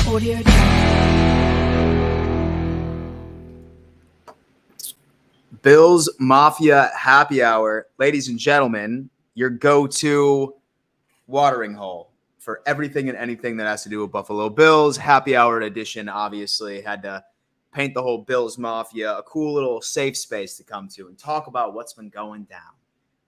Audio Jungle. Bills Mafia Happy Hour. Ladies and gentlemen, your go-to watering hole for everything and anything that has to do with Buffalo Bills. Happy Hour edition, obviously, had to paint the whole Bills Mafia a cool little safe space to come to and talk about what's been going down.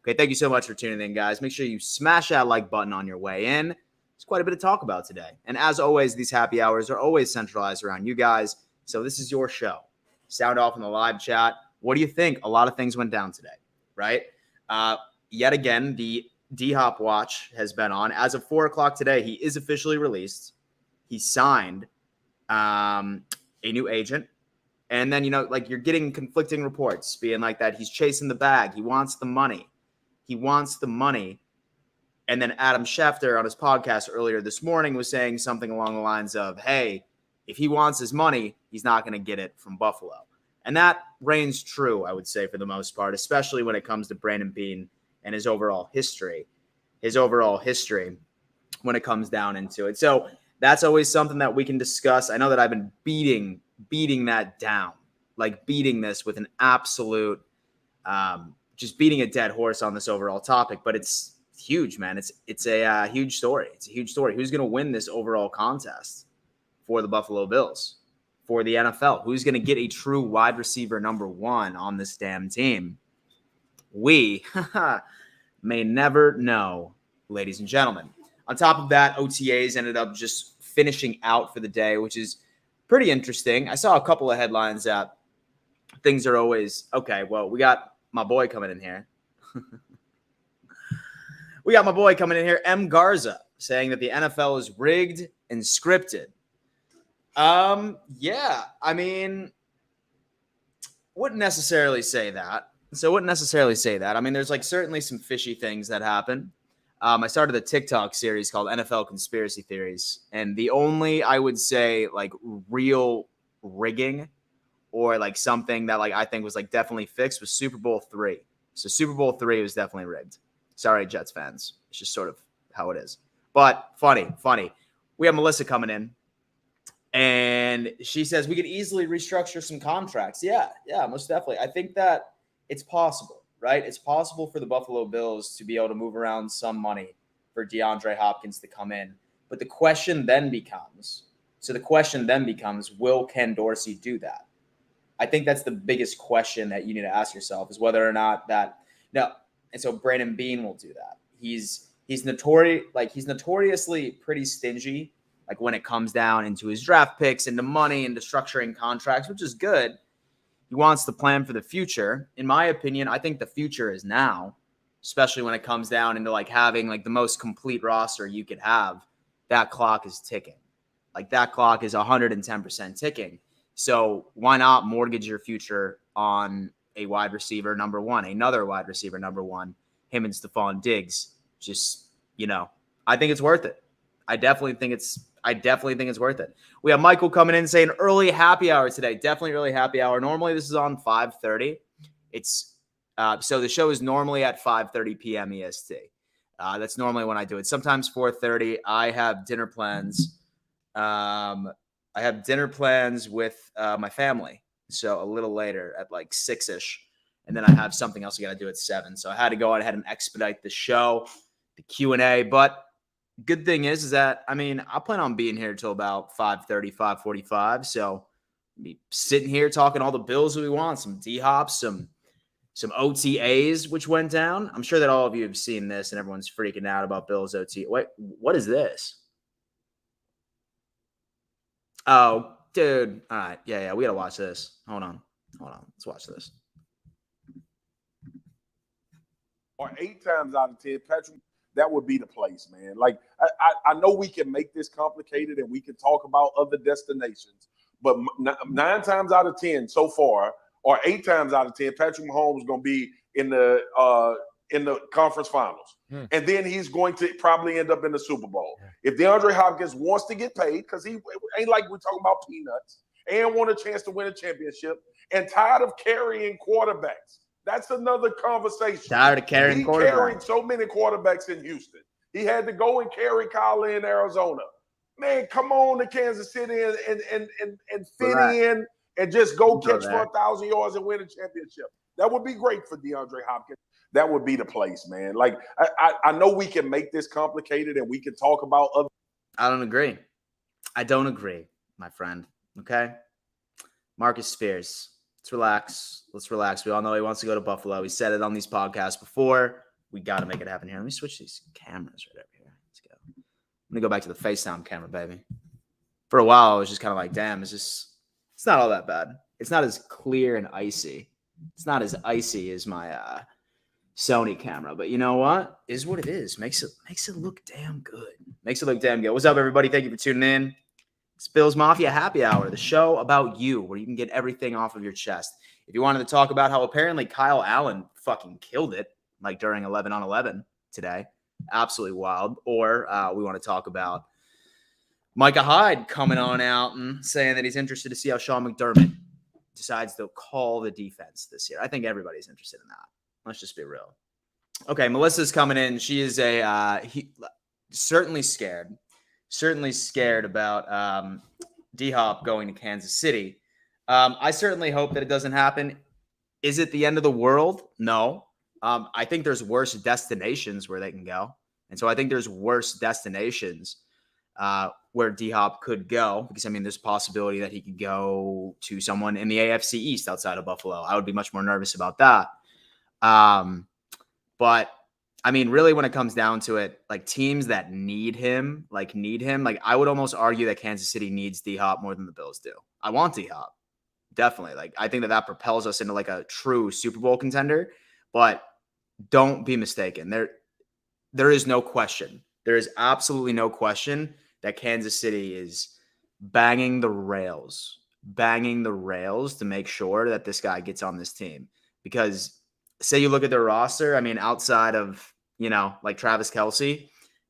Okay, thank you so much for tuning in, guys. Make sure you smash that like button on your way in. There's quite a bit to talk about today. And as always, these happy hours are always centralized around you guys. So this is your show. Sound off in the live chat. What do you think? A lot of things went down today, right? Yet again, the DHOP watch has been on. As of 4 o'clock today, he is officially released. He signed a new agent. And then, you're getting conflicting reports being like that. He's chasing the bag. He wants the money. He wants the money. And then Adam Schefter on his podcast earlier this morning was saying something along the lines of, hey, if he wants his money, he's not going to get it from Buffalo. And that reigns true, I would say, for the most part, especially when it comes to Brandon Beane and his overall history when it comes down into it. So that's always something that we can discuss. I know that I've been beating that down, like beating this with an absolute just beating a dead horse on this overall topic, but it's huge, man. It's a huge story. It's a huge story. Who's going to win this overall contest for the Buffalo Bills, for the NFL? Who's going to get a true wide receiver number one on this damn team? We may never know, ladies and gentlemen. On top of that, OTAs ended up just finishing out for the day, which is pretty interesting. I saw a couple of headlines that things are always, okay, well, we got my boy coming in here. M. Garza, saying that the NFL is rigged and scripted. Yeah, I mean, wouldn't necessarily say that. I mean, there's certainly some fishy things that happen. I started a TikTok series called NFL Conspiracy Theories, and the only, I would say, real rigging or something that I think was definitely fixed was Super Bowl III. So Super Bowl III was definitely rigged. Sorry, Jets fans. It's just sort of how it is. But funny. We have Melissa coming in, and she says we could easily restructure some contracts. Yeah, most definitely. I think that it's possible, right? It's possible for the Buffalo Bills to be able to move around some money for DeAndre Hopkins to come in. But the question then becomes, will Ken Dorsey do that? I think that's the biggest question that you need to ask yourself, is whether or not that – no. And so Brandon Beane will do that. He's notoriously pretty stingy, when it comes down into his draft picks, into money, into structuring contracts, which is good. He wants to plan for the future. In my opinion, I think the future is now, especially when it comes down into having the most complete roster you could have. That clock is ticking. That clock is 110% ticking. So why not mortgage your future on a wide receiver number one, another wide receiver number one, him and Stephon Diggs? Just, I think it's worth it. I definitely think it's worth it. We have Michael coming in saying early happy hour today. Definitely early happy hour. Normally this is on 5:30. It's so the show is normally at 5:30 p.m. EST. That's normally when I do it. Sometimes 4:30. I have dinner plans. With my family. So a little later at 6-ish. And then I have something else I got to do at 7. So I had to go ahead and expedite the show, the Q&A. But good thing is that, I plan on being here till about 5:30, 5:45. So be sitting here talking all the Bills that we want, some DHOP, some OTAs, which went down. I'm sure that all of you have seen this and everyone's freaking out about Bills OTA. Wait, what is this? Oh, dude. All right. Yeah. We got to watch this. Hold on. Let's watch this. Or 8 times out of 10, Patrick, that would be the place, man. I know we can make this complicated and we can talk about other destinations, but 9 times out of 10 so far, or 8 times out of 10, Patrick Mahomes is going to be in the conference finals. And then he's going to probably end up in the Super Bowl. If DeAndre Hopkins wants to get paid, because he ain't like we're talking about peanuts, and want a chance to win a championship, and tired of carrying quarterbacks. That's another conversation. Tired of carrying quarterbacks. He carried so many quarterbacks in Houston. He had to go and carry Kyle in Arizona. Man, come on to Kansas City and fit in and just go catch for 1,000 yards and win a championship. That would be great for DeAndre Hopkins. That would be the place, man. Like, I know we can make this complicated and we can talk about other. I don't agree. I don't agree, my friend. Okay? Marcus Spears. Let's relax. Let's relax. We all know he wants to go to Buffalo. We said it on these podcasts before. We got to make it happen here. Let me switch these cameras right over here. Let's go. I'm going to go back to the FaceTime camera, baby. For a while, I was just kind of like, damn, it's not all that bad. It's not as clear and icy. It's not as icy as my Sony camera. But you know what? Is what it is. Makes it look damn good. Makes it look damn good. What's up, everybody? Thank you for tuning in. It's Bills Mafia Happy Hour, the show about you, where you can get everything off of your chest. If you wanted to talk about how apparently Kyle Allen fucking killed it, like during 11-on-11 today, absolutely wild. Or we want to talk about Micah Hyde coming on out and saying that he's interested to see how Sean McDermott decides to call the defense this year. I think everybody's interested in that. Let's just be real. Okay, Melissa's coming in. She is certainly scared about D-Hop going to Kansas City. I certainly hope that it doesn't happen. Is it the end of the world? No. I think there's worse destinations where they can go. And so I think there's worse destinations where D-Hop could go. Because, I mean, there's a possibility that he could go to someone in the AFC East outside of Buffalo. I would be much more nervous about that. But I mean, really, when it comes down to it, like teams that need him, like I would almost argue that Kansas City needs D-Hop more than the Bills do. I want D-Hop. Definitely. Like, I think that propels us into like a true Super Bowl contender, but don't be mistaken. There is no question. There is absolutely no question that Kansas City is banging the rails to make sure that this guy gets on this team. Because say you look at their roster, I mean, outside of, like Travis Kelce,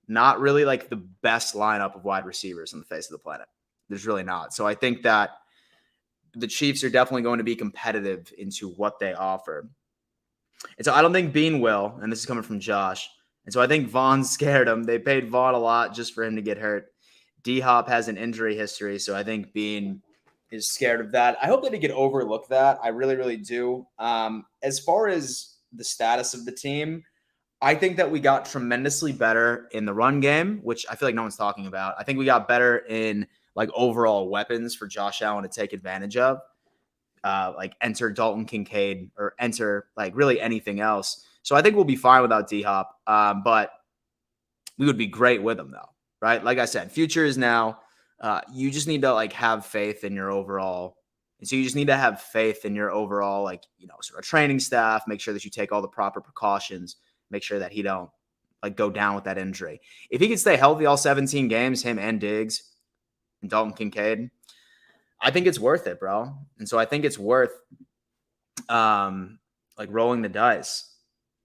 not really like the best lineup of wide receivers on the face of the planet. There's really not. So I think that the Chiefs are definitely going to be competitive into what they offer. And so I don't think Bean will, and this is coming from Josh. And so I think Vaughn scared him. They paid Vaughn a lot just for him to get hurt. D-Hop has an injury history, so I think Bean is scared of that. I hope that he could overlook that. I really, really do. As far as the status of the team, I think that we got tremendously better in the run game, which I feel like no one's talking about. I think we got better in like overall weapons for Josh Allen to take advantage of. Like enter Dalton Kincaid or enter like really anything else. So I think we'll be fine without D-Hop. But we would be great with him though, right? Like I said, future is now. You just need to like have faith in your overall. And so you just need to have faith in your overall, like, sort of training staff, make sure that you take all the proper precautions, make sure that he don't like go down with that injury. If he could stay healthy all 17 games, him and Diggs and Dalton Kincaid, I think it's worth it, bro. And so I think it's worth like rolling the dice.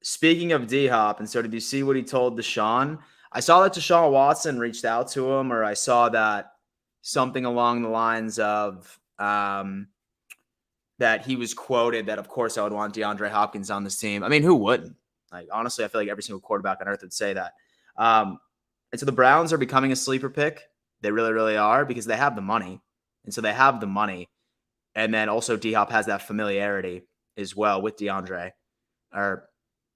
Speaking of D-Hop, and so did you see what he told Deshaun? I saw that Deshaun Watson reached out to him, or I saw that something along the lines of that he was quoted that, of course, I would want DeAndre Hopkins on this team. I mean, who wouldn't? Like, honestly, I feel like every single quarterback on earth would say that. And so the Browns are becoming a sleeper pick. They really, really are, because they have the money. And so they have the money. And then also D-Hop has that familiarity as well with DeAndre. And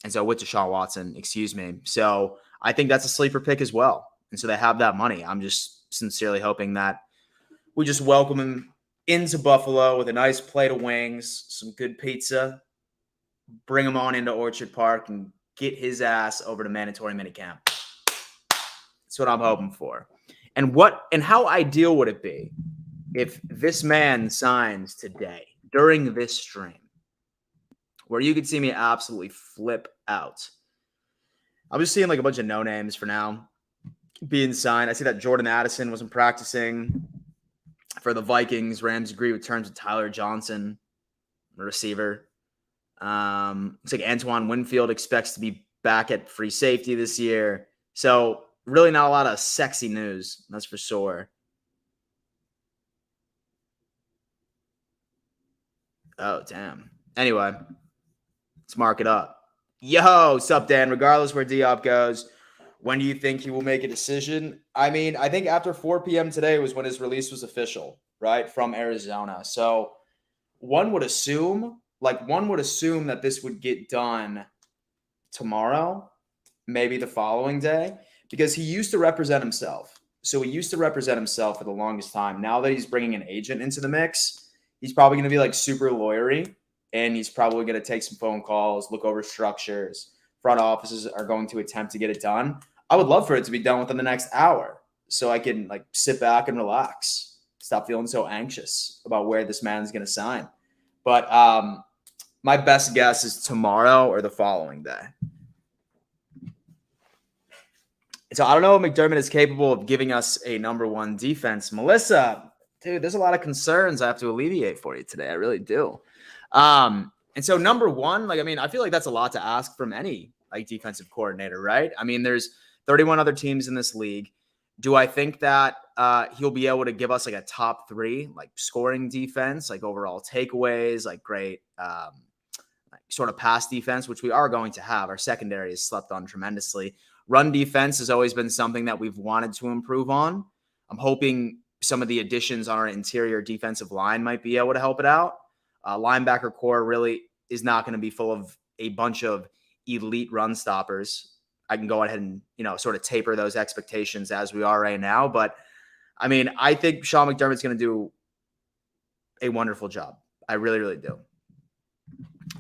so with Deshaun Watson, excuse me. So I think that's a sleeper pick as well. And so they have that money. I'm just sincerely hoping that we just welcome him into Buffalo with a nice plate of wings, some good pizza, bring him on into Orchard Park, and get his ass over to mandatory minicamp. That's what I'm hoping for. And how ideal would it be if this man signs today during this stream, where you could see me absolutely flip out? I'm just seeing like a bunch of no names for now being signed. I see that Jordan Addison wasn't practicing for the Vikings. Rams agree with terms with Tyler Johnson, receiver. Looks like Antoine Winfield expects to be back at free safety this year. So really not a lot of sexy news, that's for sure. Oh, damn. Anyway, let's mark it up. Yo, sup, Dan? Regardless where D-Hop goes, When do you think he will make a decision? I mean, I think after 4 p.m. today was when his release was official, right, from Arizona. So one would assume that this would get done tomorrow, maybe the following day, because he used to represent himself. So he used to represent himself for the longest time. Now that he's bringing an agent into the mix, he's probably going to be like super lawyery, and he's probably going to take some phone calls, look over structures. Front offices are going to attempt to get it done. I would love for it to be done within the next hour so I can like sit back and relax, stop feeling so anxious about where this man's going to sign. But my best guess is tomorrow or the following day. So I don't know if McDermott is capable of giving us a number one defense. Melissa, dude, there's a lot of concerns I have to alleviate for you today. I really do. And so number one, like, I mean, I feel like that's a lot to ask from any like defensive coordinator, right? I mean, there's 31 other teams in this league. Do I think that he'll be able to give us like a top 3, like scoring defense, like overall takeaways, like great like sort of pass defense, which we are going to have. Our secondary has slept on tremendously. Run defense has always been something that we've wanted to improve on. I'm hoping some of the additions on our interior defensive line might be able to help it out. Linebacker core really is not going to be full of a bunch of elite run stoppers. I can go ahead and, sort of taper those expectations as we are right now. But I mean, I think Sean McDermott's going to do a wonderful job. I really, really do.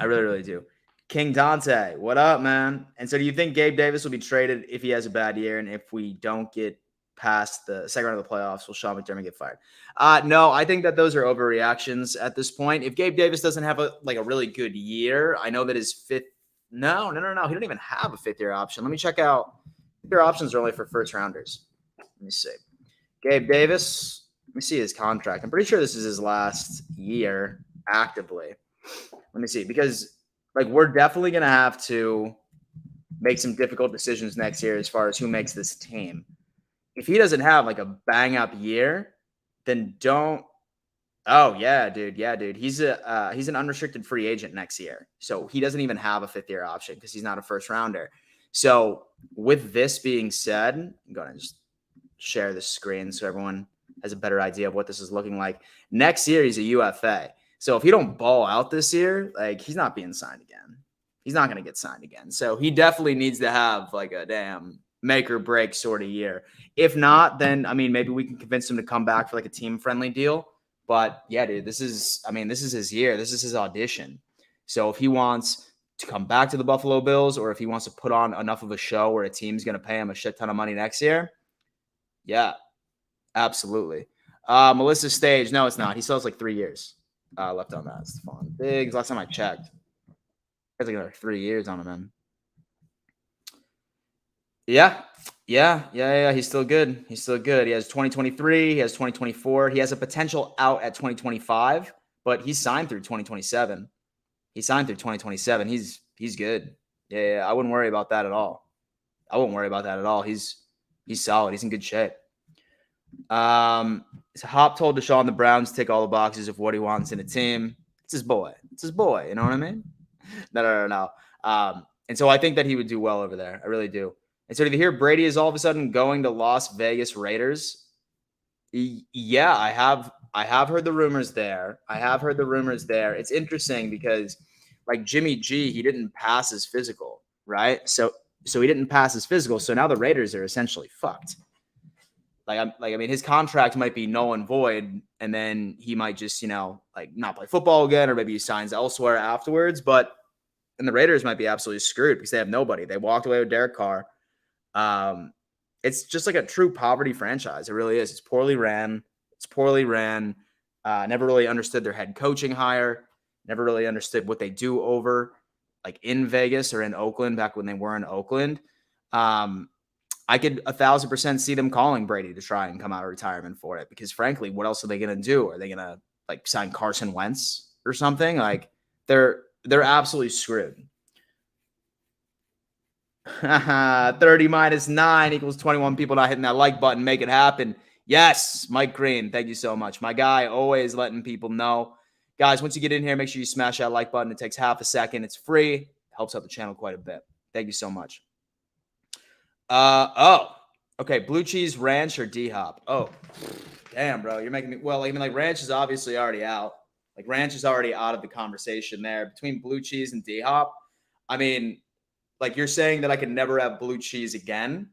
I really, really do. King Dante, what up, man? And so do you think Gabe Davis will be traded if he has a bad year? And if we don't get past the second round of the playoffs, will Sean McDermott get fired? No, I think that those are overreactions at this point. If Gabe Davis doesn't have a really good year, I know that his fifth. No. He don't even have a 5th-year option. Let me check out. 5th-year options are only for first rounders. Let me see. Gabe Davis. Let me see his contract. I'm pretty sure this is his last year actively. Let me see, because like we're definitely going to have to make some difficult decisions next year as far as who makes this team. If he doesn't have like a bang up year, then don't. Oh yeah, dude. He's an unrestricted free agent next year. So he doesn't even have a 5th-year option because he's not a first rounder. So with this being said, I'm going to just share the screen so everyone has a better idea of what this is looking like. Next year, he's a UFA. So if he don't ball out this year, like he's not being signed again. He's not going to get signed again. So he definitely needs to have like a damn make or break sort of year. If not, then I mean, maybe we can convince him to come back for like a team friendly deal. But yeah, dude, this is his year. This is his audition. So if he wants to come back to the Buffalo Bills, or if he wants to put on enough of a show where a team's going to pay him a shit ton of money next year, yeah, absolutely. Melissa Stage, no, it's not. He still has like 3 years left on that. Stephon Diggs, last time I checked, he has like another 3 years on him, man. Yeah. He's still good. He has 2023. He has 2024. He has a potential out at 2025, but he's signed through 2027. He's good. Yeah. I wouldn't worry about that at all. He's solid. He's in good shape. So Hop told Deshaun the Browns tick all the boxes of what he wants in a team. It's his boy. You know what I mean? No. And so I think that he would do well over there. I really do. And so did you hear Brady is all of a sudden going to Las Vegas Raiders? Yeah, I have heard the rumors there. It's interesting because like Jimmy G, he didn't pass his physical, right? So he didn't pass his physical. So now the Raiders are essentially fucked. I mean, his contract might be null and void, and then he might just, not play football again, or maybe he signs elsewhere afterwards. But and the Raiders might be absolutely screwed because they have nobody. They walked away with Derek Carr. It's just like a true poverty franchise. It really is. It's poorly ran. Never really understood their head coaching hire. Never really understood what they do over like in Vegas or in Oakland back when they were in Oakland. I could 1,000% see them calling Brady to try and come out of retirement for it because frankly, what else are they going to do? Are they going to like sign Carson Wentz or something? Like they're absolutely screwed. 30 minus 9 equals 21 people not hitting that like button. Make it happen. Yes, Mike Green. Thank you so much. My guy, always letting people know. Guys, once you get in here, make sure you smash that like button. It takes half a second. It's free. It helps out the channel quite a bit. Thank you so much. Okay. Blue cheese ranch or DHOP? Oh, damn, bro. You're making me. Well, I mean, like ranch is obviously already out. Like ranch is already out of the conversation there between blue cheese and DHOP. I mean, like you're saying that I can never have blue cheese again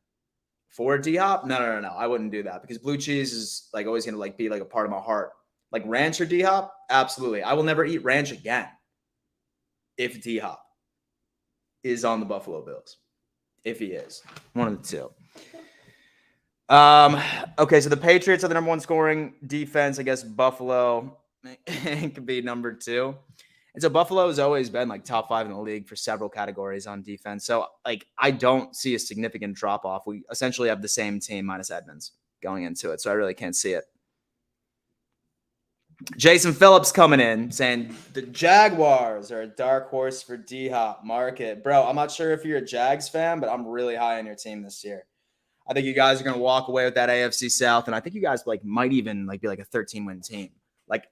for DHOP? No. I wouldn't do that because blue cheese is like always gonna like be like a part of my heart. Like ranch or DHOP? Absolutely. I will never eat ranch again if DHOP is on the Buffalo Bills. If he is. One of the two. Okay, so the Patriots are the number one scoring defense. I guess Buffalo could be number 2. And so Buffalo has always been like top 5 in the league for several categories on defense. So like I don't see a significant drop off. We essentially have the same team minus Edmonds going into it. So I really can't see it. Jason Phillips coming in saying the Jaguars are a dark horse for D-Hop market. Bro, I'm not sure if you're a Jags fan, but I'm really high on your team this year. I think you guys are going to walk away with that AFC South, and I think you guys like might even like be like a 13-win team. Like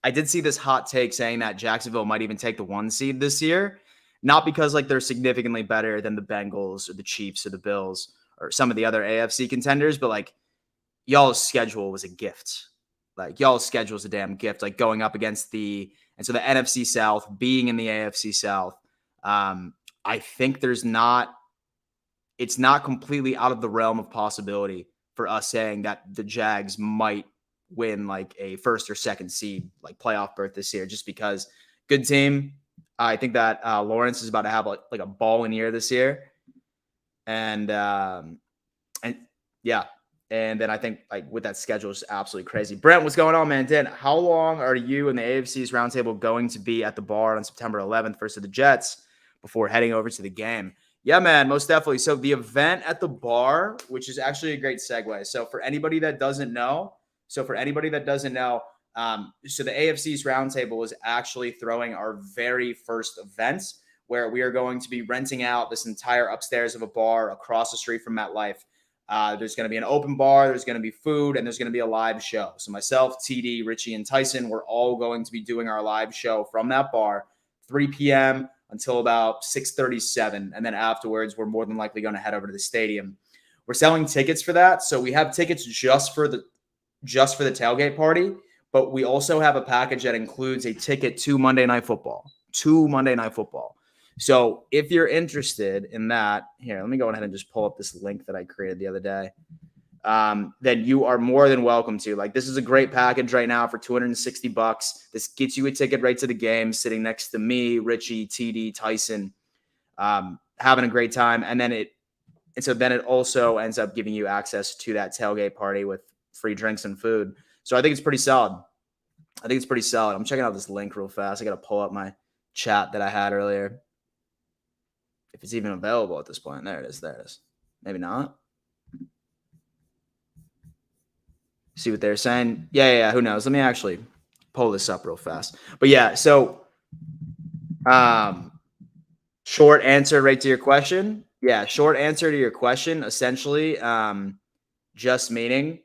I did see this hot take saying that Jacksonville might even take the 1 seed this year, not because like they're significantly better than the Bengals or the Chiefs or the Bills or some of the other AFC contenders, but like y'all's schedule was a gift. Like y'all's schedule is a damn gift. Like going up against and so the NFC South being in the AFC South, I think it's not completely out of the realm of possibility for us saying that the Jags might win like a 1st or 2nd seed, like playoff berth this year, just because good team. I think that Lawrence is about to have like a balling year this year. And yeah. And then I think like with that schedule is absolutely crazy. Brent, what's going on, man? Dan, how long are you and the AFC's roundtable going to be at the bar on September 11th versus the Jets before heading over to the game? Yeah, man, most definitely. So the event at the bar, which is actually a great segue. So for anybody that doesn't know, so the AFC's roundtable is actually throwing our very first event where we are going to be renting out this entire upstairs of a bar across the street from MetLife. There's going to be an open bar, there's going to be food, and there's going to be a live show. So myself, TD, Richie, and Tyson, we're all going to be doing our live show from that bar, 3 p.m. until about 6:37. And then afterwards, we're more than likely going to head over to the stadium. We're selling tickets for that. So we have tickets just for the tailgate party, but we also have a package that includes a ticket to Monday Night Football. So if you're interested in that, here, let me go ahead and just pull up this link that I created the other day. Then you are more than welcome to. Like, this is a great package right now for $260. This gets you a ticket right to the game, sitting next to me, Richie, TD, Tyson, having a great time. And so then it also ends up giving you access to that tailgate party with free drinks and food. So I think it's pretty solid. I'm checking out this link real fast. I got to pull up my chat that I had earlier. If it's even available at this point. There it is. Maybe not. See what they're saying. Yeah. Who knows? Let me actually pull this up real fast. But yeah, so short answer right to your question. Yeah, short answer to your question, essentially, just meaning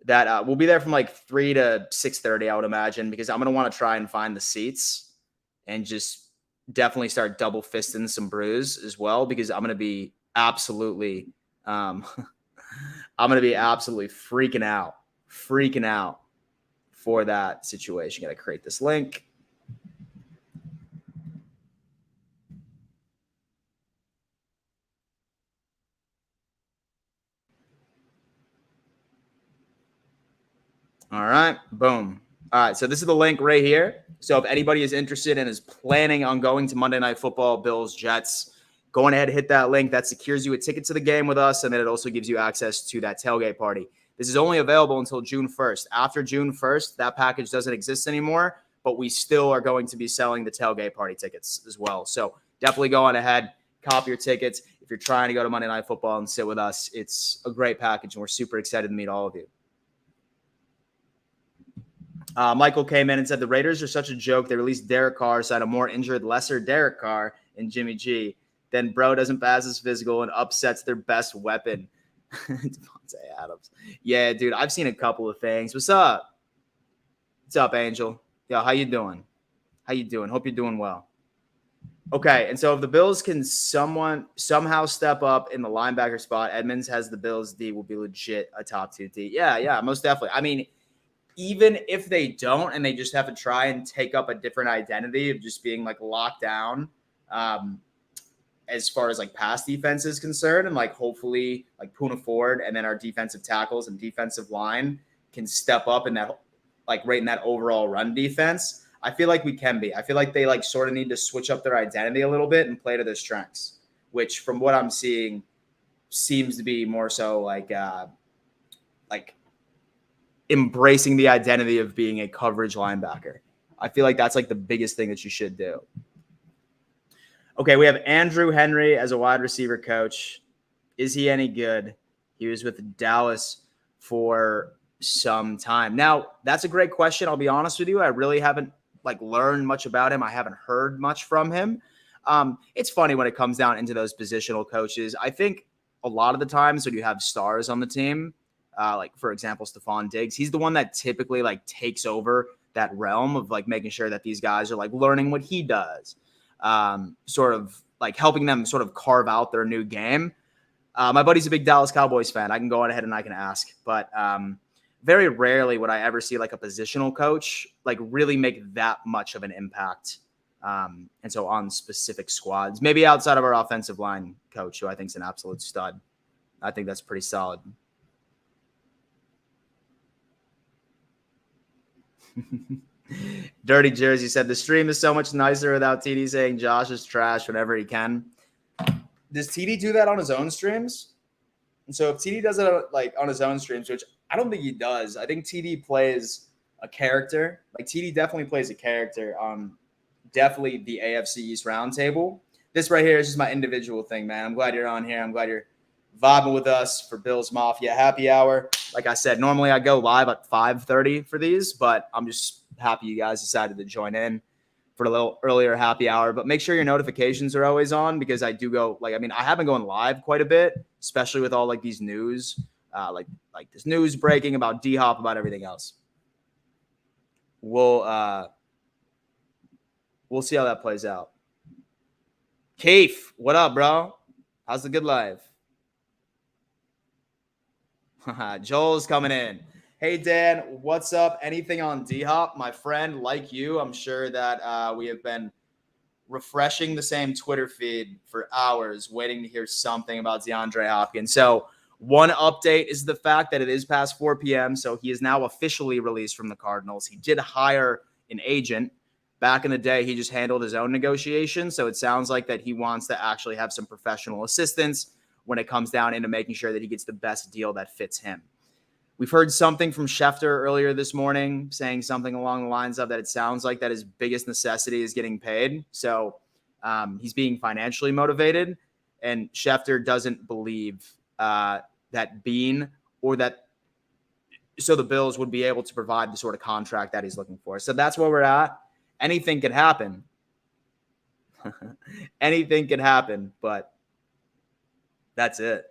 that we'll be there from like 3 to 6:30, I would imagine, because I'm going to want to try and find the seats and just definitely start double fisting some brews as well, because I'm going to be absolutely freaking out for that situation. Got to create this link. All right, boom. All right, so this is the link right here. So if anybody is interested and is planning on going to Monday Night Football, Bills, Jets, go ahead and hit that link. That secures you a ticket to the game with us, and then it also gives you access to that tailgate party. This is only available until June 1st. After June 1st, that package doesn't exist anymore, but we still are going to be selling the tailgate party tickets as well. So definitely go on ahead, copy your tickets. If you're trying to go to Monday Night Football and sit with us, it's a great package, and we're super excited to meet all of you. Michael came in and said the Raiders are such a joke. They released Derek Carr, signed a more injured, lesser Derek Carr in Jimmy G. Then bro doesn't pass his physical and upsets their best weapon. Devontae Adams. Yeah, dude, I've seen a couple of things. What's up? What's up, Angel? Yo, how you doing? Hope you're doing well. Okay, and so if the Bills can somehow step up in the linebacker spot, Edmonds has the Bills D will be legit a top 2 D. Yeah, most definitely. I mean, even if they don't and they just have to try and take up a different identity of just being like locked down, as far as like pass defense is concerned, and like hopefully like Puna Ford and then our defensive tackles and defensive line can step up in that, like right in that overall run defense. I feel like we can be. I feel like they like sort of need to switch up their identity a little bit and play to their strengths, which from what I'm seeing seems to be more so like embracing the identity of being a coverage linebacker. I feel like that's like the biggest thing that you should do. Okay, we have Andrew Henry as a wide receiver coach. Is he any good? He was with Dallas for some time. Now, that's a great question. I'll be honest with you. I really haven't like learned much about him. I haven't heard much from him. It's funny when it comes down into those positional coaches. I think a lot of the times when you have stars on the team, like for example, Stephon Diggs, he's the one that typically like takes over that realm of like making sure that these guys are like learning what he does. Sort of like helping them sort of carve out their new game. My buddy's a big Dallas Cowboys fan. I can go on ahead and I can ask, but very rarely would I ever see like a positional coach like really make that much of an impact. And so on specific squads, maybe outside of our offensive line coach, who I think is an absolute stud. I think that's pretty solid. Dirty Jersey said the stream is so much nicer without TD saying Josh is trash whenever he can. Does TD do that on his own streams? And so if TD does it like on his own streams, which I don't think he does, I think TD plays a character. Like TD definitely plays a character on definitely the AFC East roundtable. This right here is just my individual thing, man. I'm glad you're on here. I'm glad you're vibing with us for Bills Mafia Happy Hour. Like I said, normally I go live at 5:30 for these, but I'm just happy you guys decided to join in for a little earlier happy hour. But make sure your notifications are always on, because I do go like, I mean, I have been going live quite a bit, especially with all like these news, like this news breaking about DHOP, about everything else. We'll see how that plays out. Keith, what up, bro? How's the good life? Joel's coming in. Hey, Dan, what's up? Anything on DHOP? My friend, like you, I'm sure that we have been refreshing the same Twitter feed for hours, waiting to hear something about DeAndre Hopkins. So one update is the fact that it is past 4 p.m., so he is now officially released from the Cardinals. He did hire an agent. Back in the day, he just handled his own negotiations, so it sounds like that he wants to actually have some professional assistance when it comes down into making sure that he gets the best deal that fits him. We've heard something from Schefter earlier this morning saying something along the lines of that it sounds like that his biggest necessity is getting paid. So he's being financially motivated, and Schefter doesn't believe that Bean or that so the Bills would be able to provide the sort of contract that he's looking for. So that's where we're at. Anything could happen. Anything could happen, but that's it.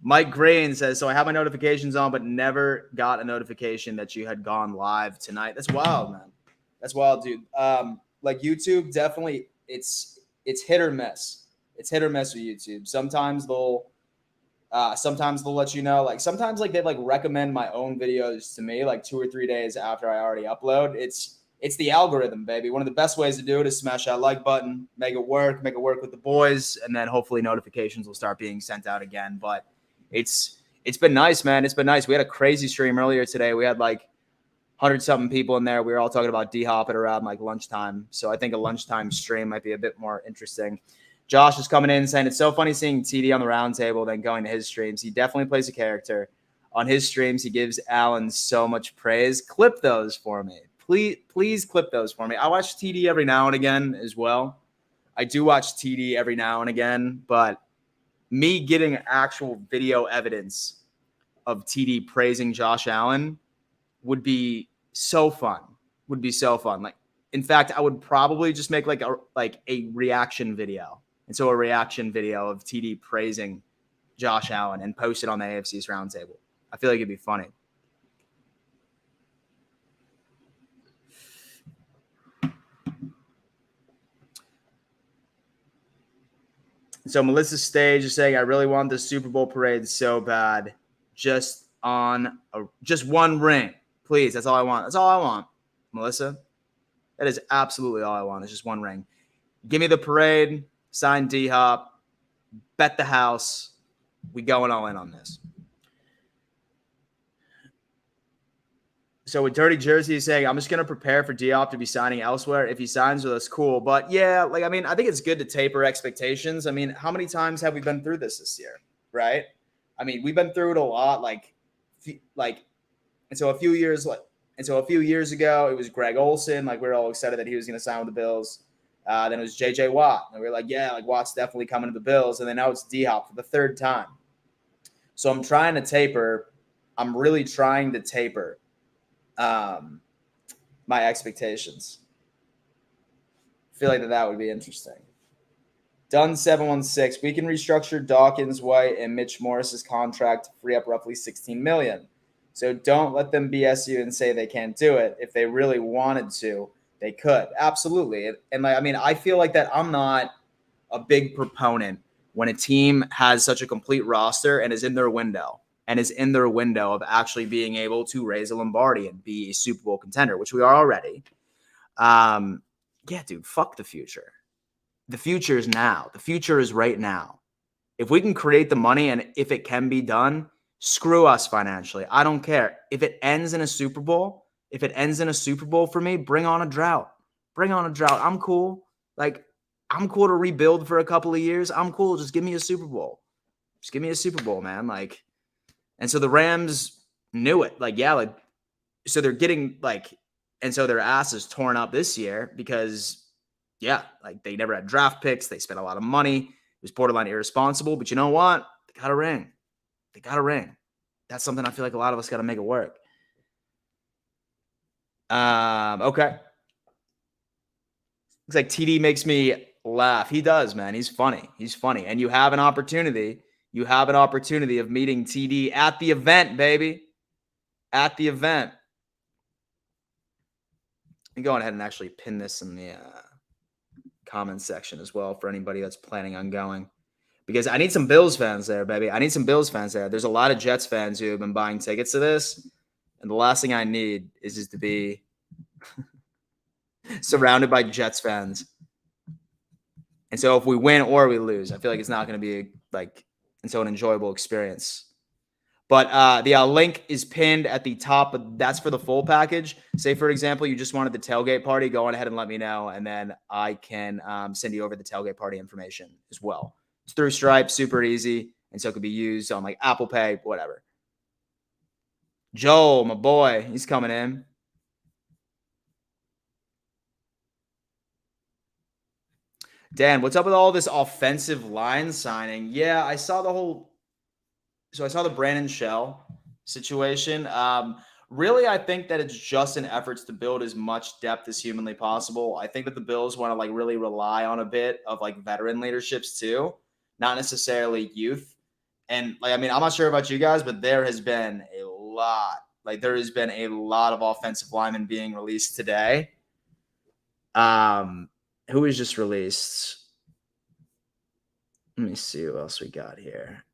Mike Green says, so I have my notifications on, but never got a notification that you had gone live tonight. That's wild, man. That's wild, dude. Like YouTube, definitely it's hit or miss. It's hit or miss with YouTube. Sometimes they'll let you know. Like sometimes like they like recommend my own videos to me like 2 or 3 days after I already upload. It's the algorithm, baby. One of the best ways to do it is smash that like button, make it work with the boys, and then hopefully notifications will start being sent out again. But it's been nice, man. It's been nice. We had a crazy stream earlier today. We had like 100-something people in there. We were all talking about DHOP at around like lunchtime. So I think a lunchtime stream might be a bit more interesting. Josh is coming in saying it's so funny seeing TD on the round table, then going to his streams. He definitely plays a character. On his streams, he gives Allen so much praise. Clip those for me. Please clip those for me. I watch TD every now and again as well. I do watch TD every now and again, but me getting actual video evidence of TD praising Josh Allen would be so fun. Like, in fact, I would probably just make like a reaction video. And so a reaction video of TD praising Josh Allen and post it on the AFC's roundtable. I feel like it'd be funny. So Melissa Stage is saying, I really want the Super Bowl parade so bad. Just one ring. Please. That's all I want. That's all I want. Melissa, that is absolutely all I want. It's just one ring. Give me the parade, sign DHOP, bet the house. We going all in on this. So with Dirty Jersey is saying, I'm just going to prepare for DHOP to be signing elsewhere. If he signs with us, cool. But yeah, like, I mean, I think it's good to taper expectations. I mean, how many times have we been through this year, right? I mean, we've been through it a lot. And so a few years ago, it was Greg Olson. Like, we were all excited that he was going to sign with the Bills. Then it was J.J. Watt. And we were like, yeah, like Watt's definitely coming to the Bills. And then now it's DHOP for the third time. So I'm trying to taper. I'm really trying to taper my expectations. I feel like that would be interesting. Dunn 716. We can restructure Dawkins, White, and Mitch Morris's contract to free up roughly $16 million. So don't let them BS you and say they can't do it. If they really wanted to, they could. Absolutely. And I mean, I feel like that I'm not a big proponent when a team has such a complete roster and is in their window of actually being able to raise a Lombardi and be a Super Bowl contender, which we are already. Yeah, dude, fuck the future. The future is now. The future is right now. If we can create the money and if it can be done, screw us financially. I don't care. If it ends in a Super Bowl, for me, bring on a drought. I'm cool. Like, I'm cool to rebuild for a couple of years. I'm cool. Just give me a Super Bowl. Just give me a Super Bowl, man. Like, and so the Rams knew it. Like, yeah, like, so they're getting like, and so their ass is torn up this year because, yeah, like they never had draft picks. They spent a lot of money. It was borderline irresponsible. But you know what? They got a ring. That's something I feel like a lot of us got to make it work. Okay. Looks like TD makes me laugh. He does, man. He's funny. And you have an opportunity. Of meeting TD at the event, baby. At the event. I'm going ahead and actually pin this in the comments section as well for anybody that's planning on going. Because I need some Bills fans there, baby. There's a lot of Jets fans who have been buying tickets to this. And the last thing I need is just to be surrounded by Jets fans. And so if we win or we lose, I feel like it's not going to be an enjoyable experience. But the link is pinned at the top. That's for the full package. Say, for example, you just wanted the tailgate party. Go on ahead and let me know. And then I can send you over the tailgate party information as well. It's through Stripe, super easy. And so it could be used on like Apple Pay, whatever. Joel, my boy, he's coming in. Dan, what's up with all this offensive line signing? Yeah, I saw the Brandon Shell situation. Really, I think that it's just an effort to build as much depth as humanly possible. I think that the Bills want to really rely on a bit of veteran leaderships too, not necessarily youth. And I'm not sure about you guys, but there has been a lot. There has been a lot of offensive linemen being released today. Who was just released? Let me see who else we got here.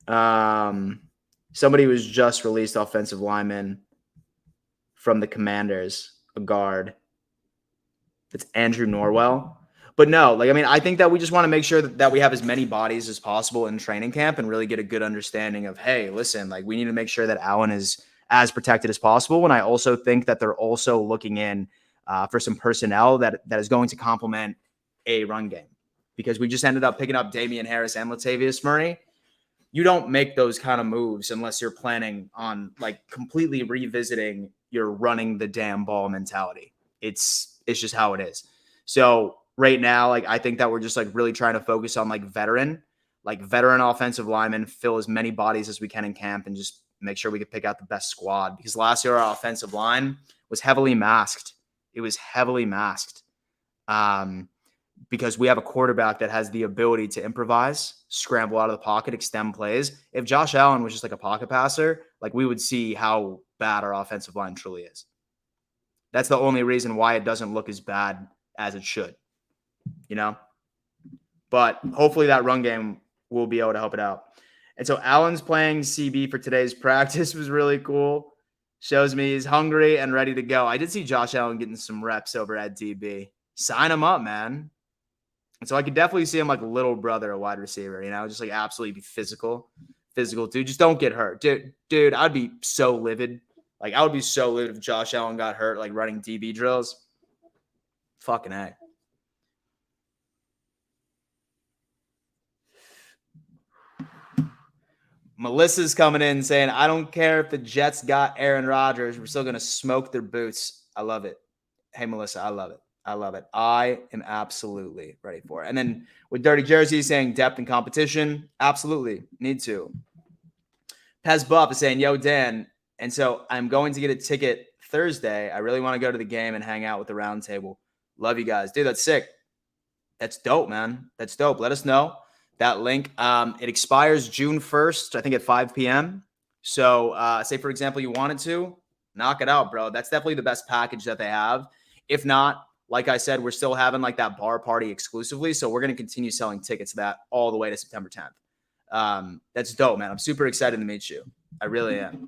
Somebody was just released, offensive lineman from the Commanders, a guard. It's Andrew Norwell. But no, I think that we just want to make sure that we have as many bodies as possible in training camp and really get a good understanding of, hey, listen, we need to make sure that Allen is as protected as possible. And I also think that they're also looking in for some personnel that is going to complement a run game, because we just ended up picking up Damian Harris and Latavius Murray. You don't make those kind of moves unless you're planning on completely revisiting your running the damn ball mentality. It's just how it is. So right now, I think that we're just really trying to focus on veteran offensive linemen, fill as many bodies as we can in camp, and just make sure we can pick out the best squad. Because last year our offensive line was heavily masked. It was heavily masked. Because we have a quarterback that has the ability to improvise, scramble out of the pocket, extend plays. If Josh Allen was just a pocket passer, we would see how bad our offensive line truly is. That's the only reason why it doesn't look as bad as it should, But hopefully that run game we'll be able to help it out. And so Allen's playing CB for today's practice was really cool. Shows me he's hungry and ready to go. I did see Josh Allen getting some reps over at DB. Sign him up, man. And so I could definitely see him like a little brother, a wide receiver, just like absolutely be physical, dude. Just don't get hurt. Dude, I'd be so livid. Like, I would be so livid if Josh Allen got hurt, like running DB drills. Fucking A. Melissa's coming in saying, I don't care if the Jets got Aaron Rodgers. We're still going to smoke their boots. I love it. Hey, Melissa, I love it. I love it. I am absolutely ready for it. And then with Dirty Jersey saying depth and competition, absolutely. Need to. Pez Buff is saying, yo, Dan. And so I'm going to get a ticket Thursday. I really want to go to the game and hang out with the roundtable. Love you guys. Dude, that's sick. That's dope, man. That's dope. Let us know. That link, it expires June 1st, I think at 5 p.m. So say, for example, you wanted to, knock it out, bro. That's definitely the best package that they have. If not, like I said, we're still having like that bar party exclusively. So we're going to continue selling tickets to that all the way to September 10th. That's dope, man. I'm super excited to meet you. I really am.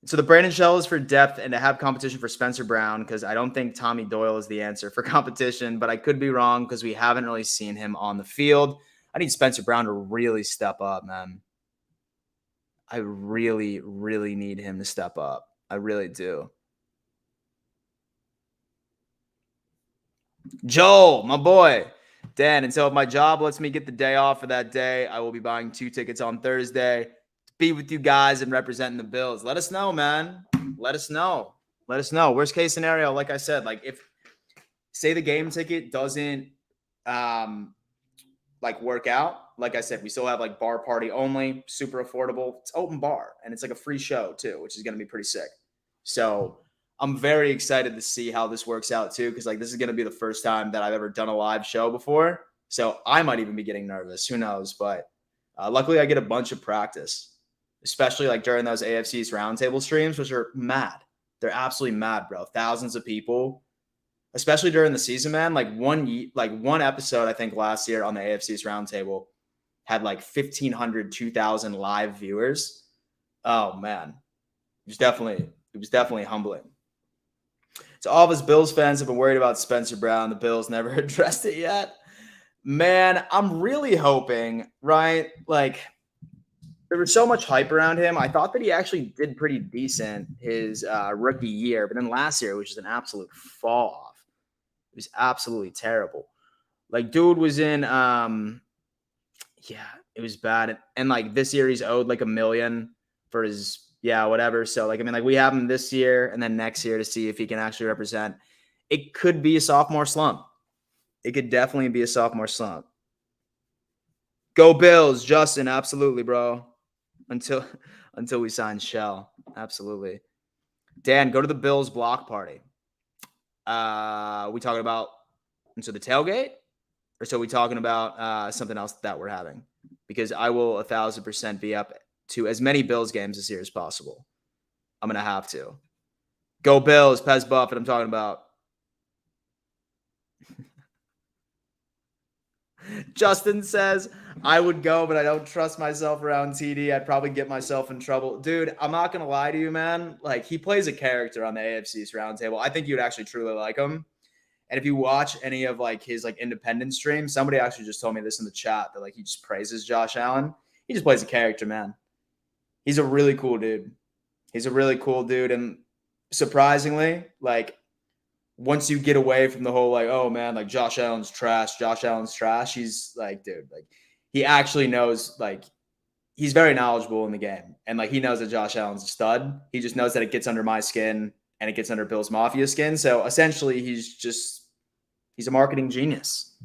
So the Brandon Shell is for depth and to have competition for Spencer Brown, because I don't think Tommy Doyle is the answer for competition, but I could be wrong because we haven't really seen him on the field. I need Spencer Brown to really step up, man. I really, really need him to step up. I really do. Joel, my boy. Dan, and so if my job lets me get the day off for that day, I will be buying 2 tickets on Thursday. Be with you guys and representing the Bills. Let us know, man. Let us know. Let us know. Worst case scenario, like I said, like if say the game ticket doesn't like work out, like I said, we still have like bar party only, super affordable. It's open bar and it's like a free show too, which is going to be pretty sick. So I'm very excited to see how this works out too, because like this is going to be the first time that I've ever done a live show before. So I might even be getting nervous. Who knows? But luckily I get a bunch of practice. Especially like during those AFC's roundtable streams, which are mad. They're absolutely mad, bro. Thousands of people, especially during the season, man. Like one episode, I think last year on the AFC's roundtable had like 1,500, 2,000 live viewers. Oh man, it was definitely humbling. So all of us Bills fans have been worried about Spencer Brown. The Bills never addressed it yet. Man, I'm really hoping, right? Like, there was so much hype around him. I thought that he actually did pretty decent his rookie year, but then last year, which is an absolute fall off. It was absolutely terrible. Like, dude was in, it was bad. And like this year, he's owed like $1 million for his, whatever. So like, I mean, like we have him this year and then next year to see if he can actually represent. It could be a sophomore slump. It could definitely be a sophomore slump. Go Bills, Justin. Absolutely, bro. Until we sign Shell. Absolutely. Dan, go to the Bills block party. We talking about the tailgate? Or so we talking about something else that we're having? Because I will 1,000% be up to as many Bills games this year as possible. I'm going to have to. Go Bills, Pez Buffett, I'm talking about. Justin says, I would go, but I don't trust myself around TD. I'd probably get myself in trouble. Dude, I'm not going to lie to you, man. Like, he plays a character on the AFC's roundtable. I think you'd actually truly like him. And if you watch any of, like, his, like, independent streams, somebody actually just told me this in the chat that, like, he just praises Josh Allen. He just plays a character, man. He's a really cool dude. And surprisingly, like, once you get away from the whole, like, oh, man, like, Josh Allen's trash, he's like, dude, like, he actually knows, like, he's very knowledgeable in the game. And, like, he knows that Josh Allen's a stud. He just knows that it gets under my skin and it gets under Bills Mafia skin. So, essentially, he's a marketing genius.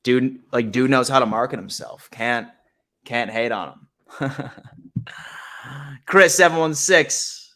Dude knows how to market himself. Can't hate on him. Chris 716.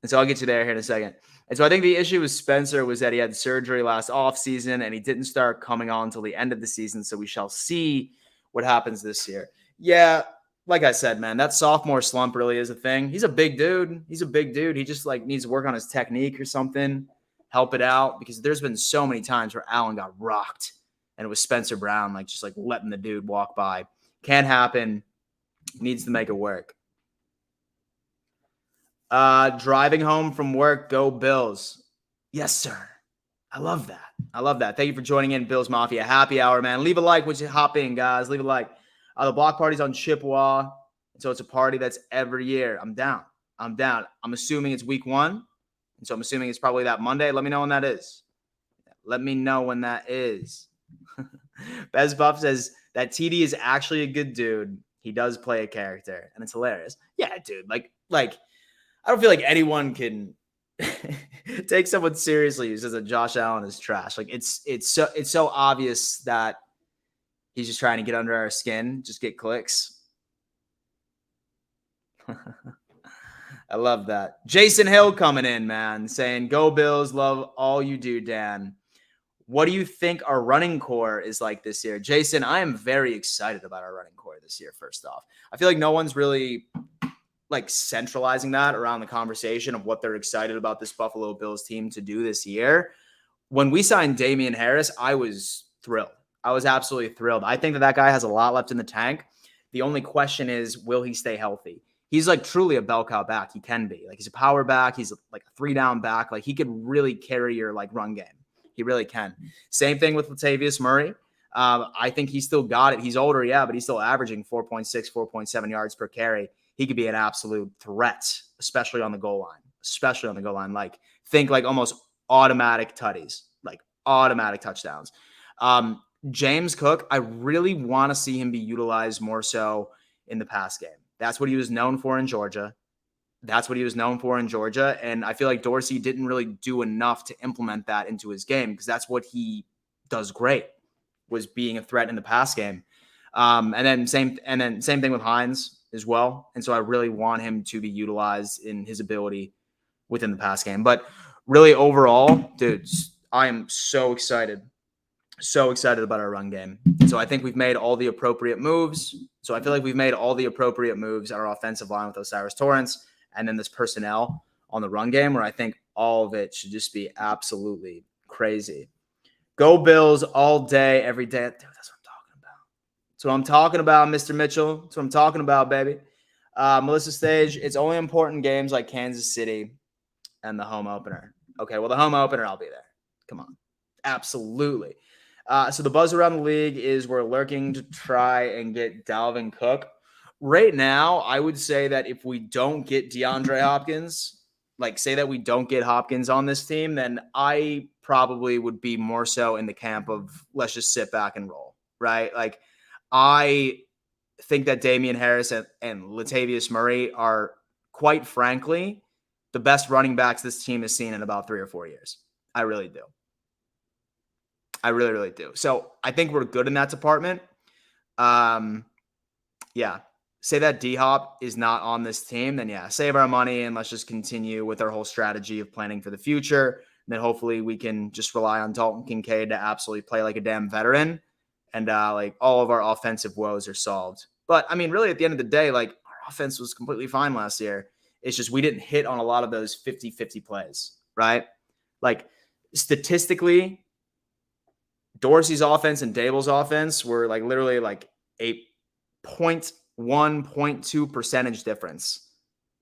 And so I'll get you there here in a second. And so I think the issue with Spencer was that he had surgery last offseason and he didn't start coming on until the end of the season. So we shall see what happens this year. Yeah, like I said, man, that sophomore slump really is a thing. He's a big dude. He just like needs to work on his technique or something, help it out, because there's been so many times where Allen got rocked and it was Spencer Brown, like just like letting the dude walk by. Can't happen. Needs to make it work. Driving home from work, go Bills. Yes, sir. I love that. I love that. Thank you for joining in Bills Mafia Happy Hour, man. Leave a like once you hop in, guys. Leave a like. The block party's on Chippewa. So it's a party that's every year. I'm down. I'm assuming it's week 1. And so I'm assuming it's probably that Monday. Let me know when that is. Let me know when that is. Bez Buff says that TD is actually a good dude. He does play a character, and it's hilarious. Yeah, dude. Like I don't feel like anyone can take someone seriously who says that Josh Allen is trash. Like it's so obvious that he's just trying to get under our skin, just get clicks. I love that. Jason Hill coming in, man, saying, "Go Bills, love all you do, Dan." What do you think our running core is like this year? Jason, I am very excited about our running core this year, first off. I feel like no one's really like centralizing that around the conversation of what they're excited about this Buffalo Bills team to do this year. When we signed Damian Harris, I was thrilled. I was absolutely thrilled. I think that guy has a lot left in the tank. The only question is, will he stay healthy? He's like truly a bell cow back. He can be. Like he's a power back. He's like a 3-down back. Like he could really carry your like run game. He really can. Same thing with Latavius Murray. I think he's still got it. He's older, yeah, but he's still averaging 4.6, 4.7 yards per carry. He could be an absolute threat, especially on the goal line. Like think like almost automatic tutties, like automatic touchdowns. James Cook, I really want to see him be utilized more so in the pass game. That's what he was known for in Georgia. And I feel like Dorsey didn't really do enough to implement that into his game because that's what he does great, was being a threat in the pass game. And then same thing with Hines as well. And so I really want him to be utilized in his ability within the pass game. But really overall, dudes, I am so excited about our run game. So I think we've made all the appropriate moves. So I feel like we've made all the appropriate moves at our offensive line with Osiris Torrance and then this personnel on the run game where I think all of it should just be absolutely crazy. Go Bills all day, every day. Dude, that's what I'm talking about. That's what I'm talking about, Mr. Mitchell. That's what I'm talking about, baby. Melissa Stage, it's only important games like Kansas City and the home opener. Okay, well, the home opener, I'll be there. Come on. Absolutely. So the buzz around the league is we're lurking to try and get Dalvin Cook. Right now, I would say that if we don't get DeAndre Hopkins, like say that we don't get Hopkins on this team, then I probably would be more so in the camp of let's just sit back and roll, right? Like I think that Damian Harris and Latavius Murray are, quite frankly, the best running backs this team has seen in about 3 or 4 years. I really do. I really, really do. So I think we're good in that department. Yeah. Say that DHOP is not on this team, then yeah, save our money and let's just continue with our whole strategy of planning for the future. And then hopefully we can just rely on Dalton Kincaid to absolutely play like a damn veteran. And like all of our offensive woes are solved. But I mean, really at the end of the day, like our offense was completely fine last year. It's just we didn't hit on a lot of those 50-50 plays, right? Like statistically, Dorsey's offense and Dable's offense were like literally like a 0.1, 0.2% difference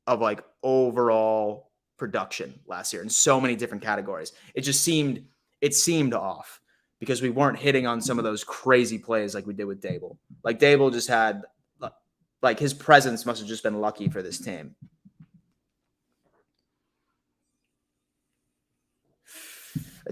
of like overall production last year in so many different categories. It seemed off because we weren't hitting on some of those crazy plays like we did with Dable. Like Dable just had like his presence must have just been lucky for this team.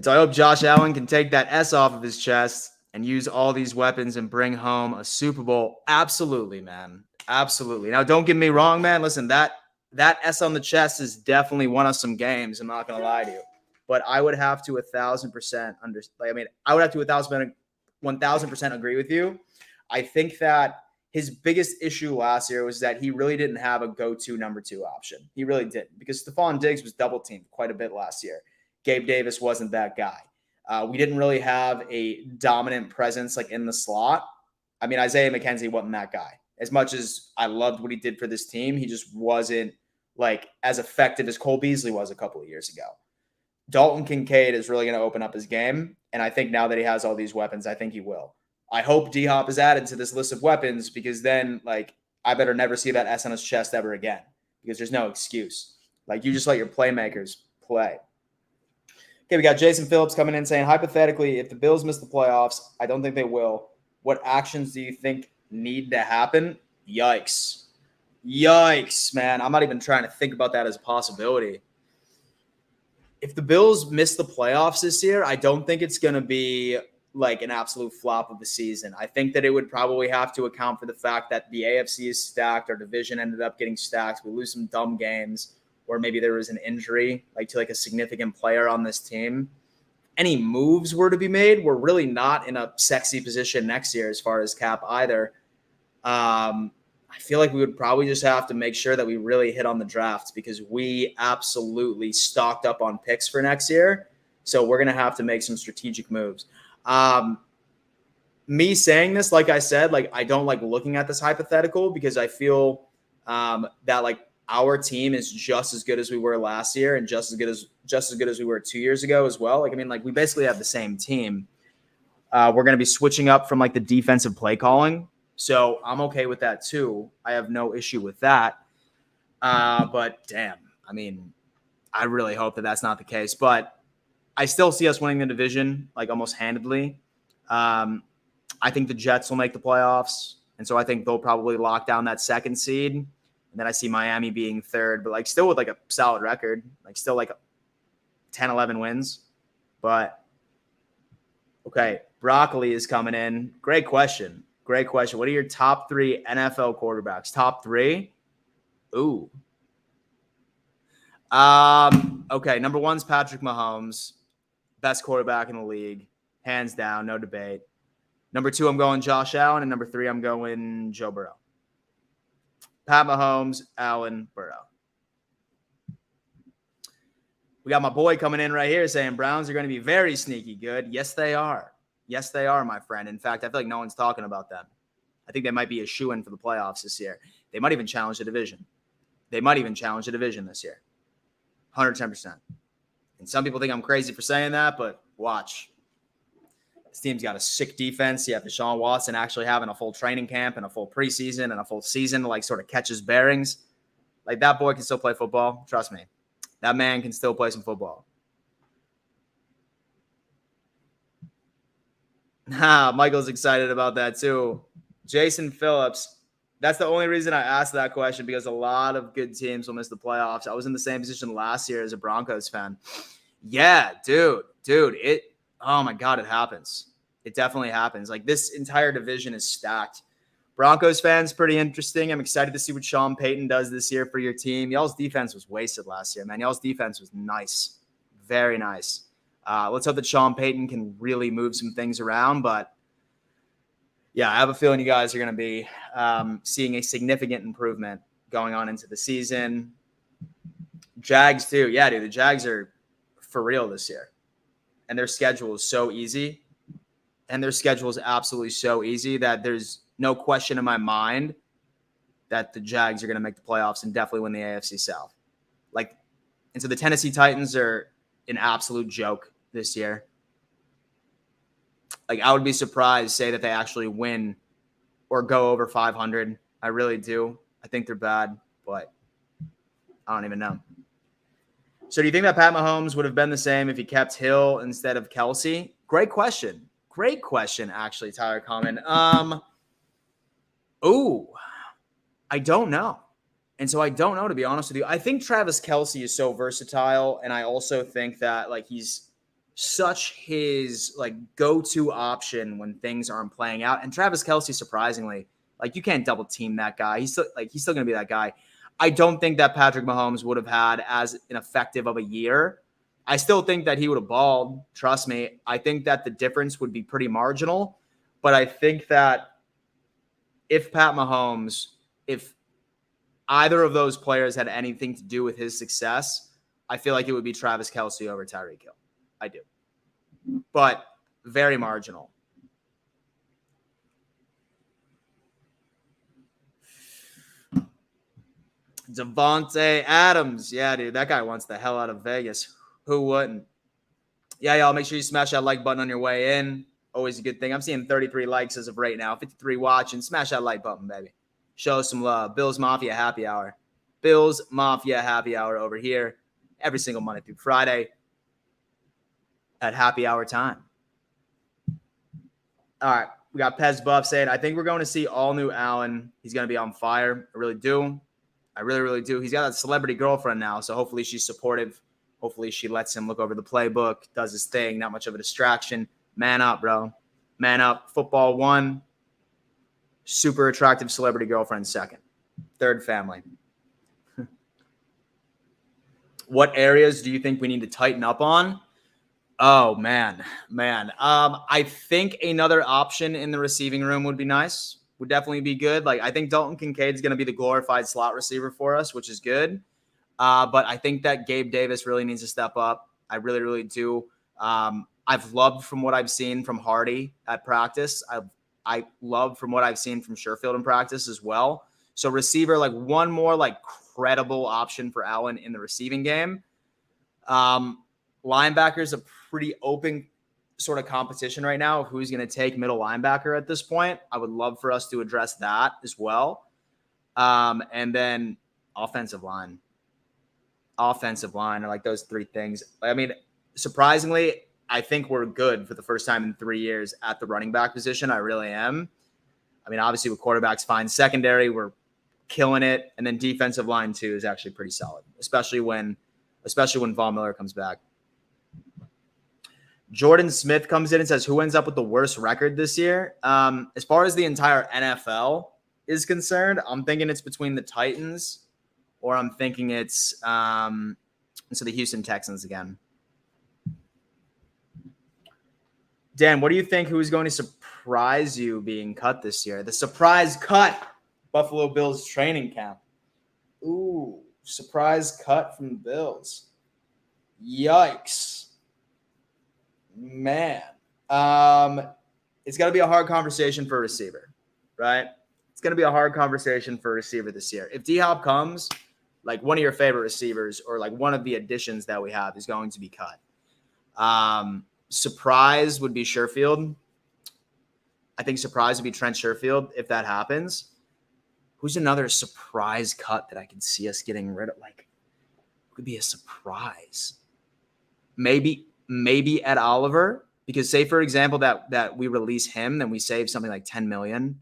So I hope Josh Allen can take that S off of his chest and use all these weapons and bring home a Super Bowl. Absolutely, man. Absolutely. Now, don't get me wrong, man. Listen, that S on the chest has definitely won us some games. I'm not going to lie to you. But I would have to 1,000% I would have to 1,000% agree with you. I think that his biggest issue last year was that he really didn't have a go-to number 2 option. He really didn't because Stephon Diggs was double-teamed quite a bit last year. Gabe Davis wasn't that guy. We didn't really have a dominant presence like in the slot. I mean, Isaiah McKenzie wasn't that guy. As much as I loved what he did for this team, he just wasn't like as effective as Cole Beasley was a couple of years ago. Dalton Kincaid is really going to open up his game. And I think now that he has all these weapons, I think he will. I hope D-Hop is added to this list of weapons because then, like, I better never see that S on his chest ever again because there's no excuse. Like, you just let your playmakers play. Okay, we got Jason Phillips coming in saying, hypothetically, if the Bills miss the playoffs, I don't think they will. What actions do you think need to happen? Yikes. Yikes, man. I'm not even trying to think about that as a possibility. If the Bills miss the playoffs this year, I don't think it's going to be like an absolute flop of the season. I think that it would probably have to account for the fact that the AFC is stacked. Our division ended up getting stacked. We lose some dumb games, or maybe there was an injury like to like a significant player on this team. Any moves were to be made, we're really not in a sexy position next year as far as cap either. I feel like we would probably just have to make sure that we really hit on the drafts because we absolutely stocked up on picks for next year. So we're going to have to make some strategic moves. Me saying this, like I said, like I don't like looking at this hypothetical because I feel that like our team is just as good as we were last year and just as good as we were 2 years ago as well. Like, I mean, like we basically have the same team. We're going to be switching up from like the defensive play calling. So I'm okay with that too. I have no issue with that. But damn, I mean, I really hope that that's not the case, but I still see us winning the division like almost handedly. I think the Jets will make the playoffs. And so I think they'll probably lock down that second seed. And then I see Miami being third, but like still with like a solid record, like still like 10, 11 wins. But okay, Broccoli is coming in. Great question. Great question. What are your top 3 NFL quarterbacks? Top 3? Ooh. Okay, number 1's Patrick Mahomes. Best quarterback in the league. Hands down, no debate. Number 2, I'm going Josh Allen. And number 3, I'm going Joe Burrow. Pat Mahomes, Allen, Burrow. We got my boy coming in right here saying Browns are going to be very sneaky good. Yes, they are. Yes, they are, my friend. In fact, I feel like no one's talking about them. I think they might be a shoo-in for the playoffs this year. They might even challenge the division. They might even challenge the division this year. 110%. And some people think I'm crazy for saying that, but watch. This team's got a sick defense. You have Deshaun Watson actually having a full training camp and a full preseason and a full season to like sort of catch his bearings. Like that boy can still play football. Trust me. That man can still play some football. Michael's excited about that too. Jason Phillips. That's the only reason I asked that question because a lot of good teams will miss the playoffs. I was in the same position last year as a Broncos fan. Yeah, dude, oh my God, it happens. It definitely happens. Like this entire division is stacked. Broncos fans, pretty interesting. I'm excited to see what Sean Payton does this year for your team. Y'all's defense was wasted last year, man. Y'all's defense was nice. Very nice. Let's hope that Sean Payton can really move some things around. But, yeah, I have a feeling you guys are going to be seeing a significant improvement going on into the season. Jags, too. Yeah, dude, the Jags are for real this year. And their schedule is so easy. And their schedule is absolutely so easy that there's no question in my mind that the Jags are going to make the playoffs and definitely win the AFC South. Like, and so the Tennessee Titans are an absolute joke this year. Like, I would be surprised, say, that they actually win or go over 500. I really do. I think they're bad, but I don't even know. So do you think that Pat Mahomes would have been the same if he kept Hill instead of Kelsey? Great question. Great question, actually, Tyler Common. I don't know. And so I don't know, to be honest with you. I think Travis Kelce is so versatile, and I also think that like he's such his like go-to option when things aren't playing out. And Travis Kelce, surprisingly, like you can't double team that guy. He's still going to be that guy. I don't think that Patrick Mahomes would have had as an effective of a year. I still think that he would have balled. Trust me. I think that the difference would be pretty marginal. But I think that if either of those players had anything to do with his success, I feel like it would be Travis Kelce over Tyreek Hill. I do. But very marginal. Devontae Adams. Yeah, dude, that guy wants the hell out of Vegas. Who wouldn't? Yeah, y'all, make sure you smash that like button on your way in. Always a good thing. I'm seeing 33 likes as of right now, 53 watching. Smash that like button, baby. Show us some love. Bills Mafia Happy Hour. Bills Mafia Happy Hour over here every single Monday through Friday at happy hour time. All right. We got Pez Buff saying, I think we're going to see all new Allen. He's going to be on fire. I really do. I really, really do. He's got a celebrity girlfriend now, so hopefully she's supportive. Hopefully she lets him look over the playbook, does his thing, not much of a distraction. Man up, bro. Man up. Football 1. Super attractive celebrity girlfriend 2nd. 3rd family. What areas do you think we need to tighten up on? Oh, man. I think another option in the receiving room would be nice. Would definitely be good. Like, I think Dalton Kincaid's going to be the glorified slot receiver for us, which is good. But I think that Gabe Davis really needs to step up. I really, really do. I've loved from what I've seen from Hardy at practice. I love from what I've seen from Sherfield in practice as well. So receiver, like one more like credible option for Allen in the receiving game. Linebacker's a pretty open sort of competition right now of who's going to take middle linebacker at this point. I would love for us to address that as well. And then offensive line. I like those 3 things. I mean, surprisingly, I think we're good for the first time in 3 years at the running back position. I really am. I mean, obviously with quarterbacks fine. Secondary, we're killing it. And then defensive line too is actually pretty solid, especially when Von Miller comes back. Jordan Smith comes in and says, who ends up with the worst record this year? As far as the entire NFL is concerned, I'm thinking it's between the Titans or I'm thinking it's the Houston Texans again. Dan, what do you think? Who is going to surprise you being cut this year? The surprise cut, Buffalo Bills training camp. Ooh, surprise cut from the Bills. Yikes. Man. It's got to be a hard conversation for a receiver, right? It's going to be a hard conversation for a receiver this year. If DHOP comes, like one of your favorite receivers or like one of the additions that we have is going to be cut. Surprise would be Sherfield. I think surprise would be Trent Sherfield if that happens. Who's another surprise cut that I can see us getting rid of? Like, could be a surprise. Maybe Ed Oliver, because say for example that we release him, then we save something like 10 million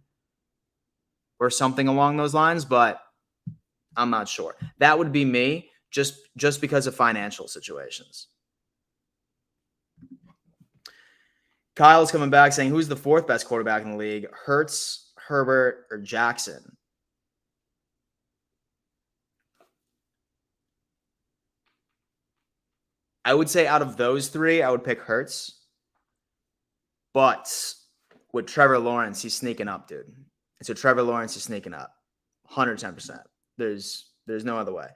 or something along those lines, but I'm not sure. That would be me just because of financial situations. Kyle's coming back saying, who's the 4th best quarterback in the league? Hurts, Herbert, or Jackson? I would say out of those 3, I would pick Hurts. But with Trevor Lawrence, he's sneaking up, dude. And so Trevor Lawrence is sneaking up. 110%. There's no other way.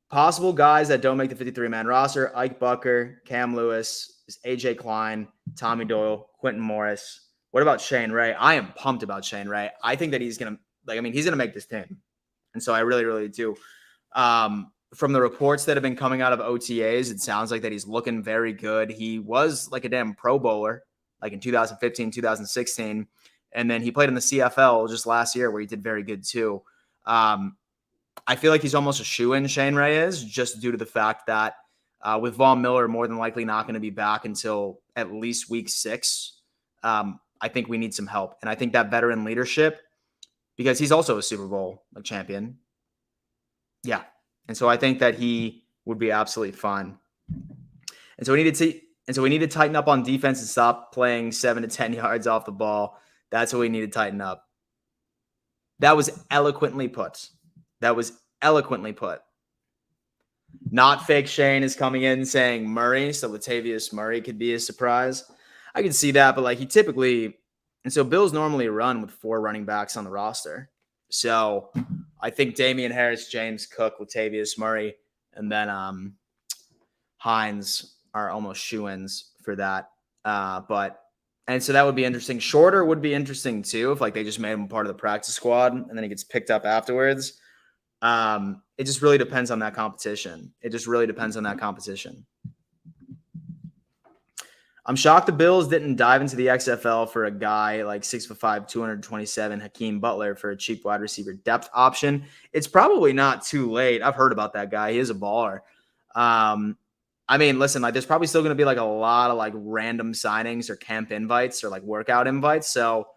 Possible guys that don't make the 53-man roster: Ike Bucker, Cam Lewis, AJ Klein, Tommy Doyle, Quentin Morris. What about Shane Ray? I am pumped about Shane Ray. I think that he's going to make this team. And so I really, really do. From the reports that have been coming out of OTAs, it sounds like that he's looking very good. He was like a damn Pro Bowler, like in 2015, 2016. And then he played in the CFL just last year where he did very good too. I feel like he's almost a shoo-in, Shane Ray is, just due to the fact that with Von Miller more than likely not going to be back until at least week 6, I think we need some help. And I think that veteran leadership, because he's also a Super Bowl champion. Yeah. And so I think that he would be absolutely fine. And so we need to tighten up on defense and stop playing 7 to 10 yards off the ball. That's what we need to tighten up. That was eloquently put. Not fake Shane is coming in saying Murray, so Latavius Murray could be a surprise. I could see that, but like he typically, and so Bills normally run with 4 running backs on the roster. So I think Damian Harris, James Cook, Latavius Murray, and then Hines are almost shoo-ins for that. And so that would be interesting. Shorter would be interesting too if like they just made him part of the practice squad and then he gets picked up afterwards. It just really depends on that competition. I'm shocked the Bills didn't dive into the XFL for a guy like 6'5", 227 Hakeem Butler for a cheap wide receiver depth option. It's probably not too late. I've heard about that guy. He is a baller. I mean, listen, like there's probably still going to be like a lot of like random signings or camp invites or like workout invites. So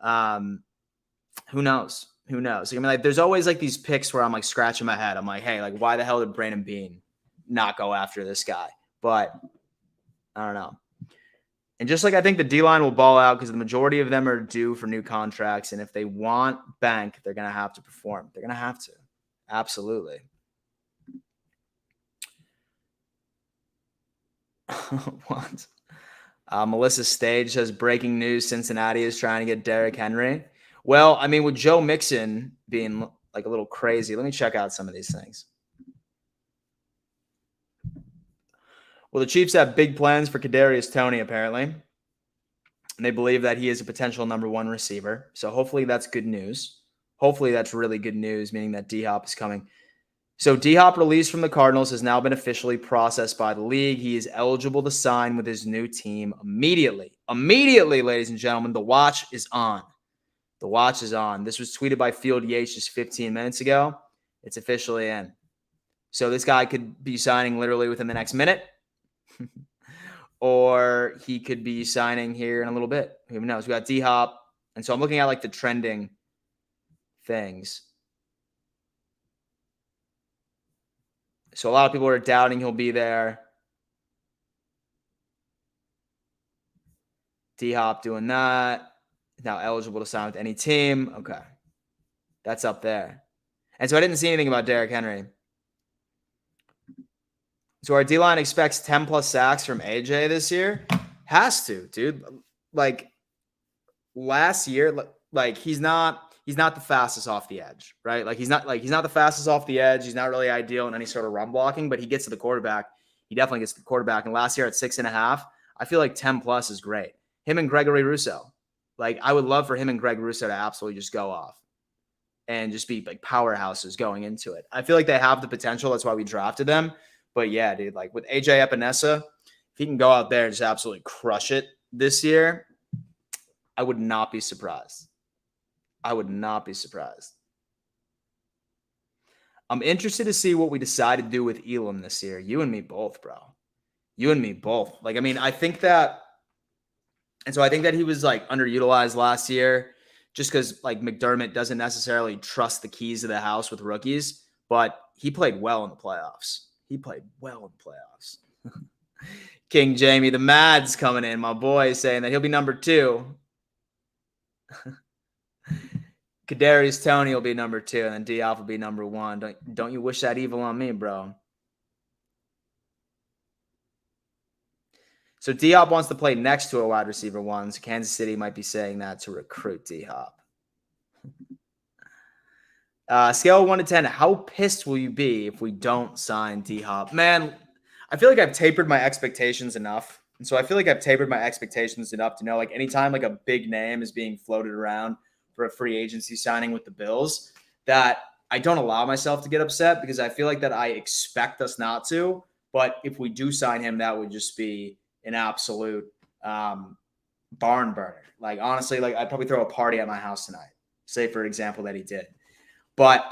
who knows? Who knows? I mean, like there's always like these picks where I'm like scratching my head. I'm like, hey, like why the hell did Brandon Bean not go after this guy? But I don't know. And just like I think the D-line will ball out because the majority of them are due for new contracts. And if they want bank, they're going to have to perform. They're going to have to. Absolutely. What? Melissa Stage says breaking news: Cincinnati is trying to get Derrick Henry. Well, I mean, with Joe Mixon being like a little crazy, let me check out some of these things. Well, the Chiefs have big plans for Kadarius Toney, apparently. And they believe that he is a potential number one receiver. So hopefully that's good news. Hopefully that's really good news, meaning that D-Hop is coming. So D-Hop released from the Cardinals has now been officially processed by the league. He is eligible to sign with his new team immediately. Immediately, ladies and gentlemen, the watch is on. The watch is on. This was tweeted by Field Yates just 15 minutes ago. It's officially in. So this guy could be signing literally within the next minute. Or he could be signing here in a little bit. Who knows? We got D-Hop. And so I'm looking at like the trending things. So a lot of people are doubting he'll be there. D-Hop doing that. Now eligible to sign with any team. Okay. That's up there. And so I didn't see anything about Derrick Henry. So our D-line expects 10+ sacks from AJ this year. Has to, dude. Like last year, like he's not the fastest off the edge, right? Like he's not the fastest off the edge. He's not really ideal in any sort of run blocking, but he gets to the quarterback. He definitely gets to the quarterback. And last year at 6.5, I feel like 10+ is great. Him and Gregory Rousseau. Like I would love for him and Greg Rousseau to absolutely just go off and just be like powerhouses going into it. I feel like they have the potential. That's why we drafted them. But yeah, dude, like with AJ Epinesa, if he can go out there and just absolutely crush it this year, I would not be surprised. I would not be surprised. I'm interested to see what we decide to do with Elam this year. You and me both, bro. You and me both. Like, I mean, I think that he was like underutilized last year just because like McDermott doesn't necessarily trust the keys to the house with rookies, but he played well in the playoffs. King Jamie, the Mads coming in, my boy, saying that he'll be number 2. Kadarius Toney will be number 2, and then D-Hop will be number 1. Don't you wish that evil on me, bro? So D-Hop wants to play next to a wide receiver 1. So Kansas City might be saying that to recruit D-Hop. Scale of 1 to 10, how pissed will you be if we don't sign D-Hop? Man, I feel like I've tapered my expectations enough. And so I feel like I've tapered my expectations enough to know like anytime like a big name is being floated around for a free agency signing with the Bills, that I don't allow myself to get upset because I feel like that I expect us not to. But if we do sign him, that would just be an absolute barn burner. Like, honestly, like I'd probably throw a party at my house tonight. Say, for example, that he did. But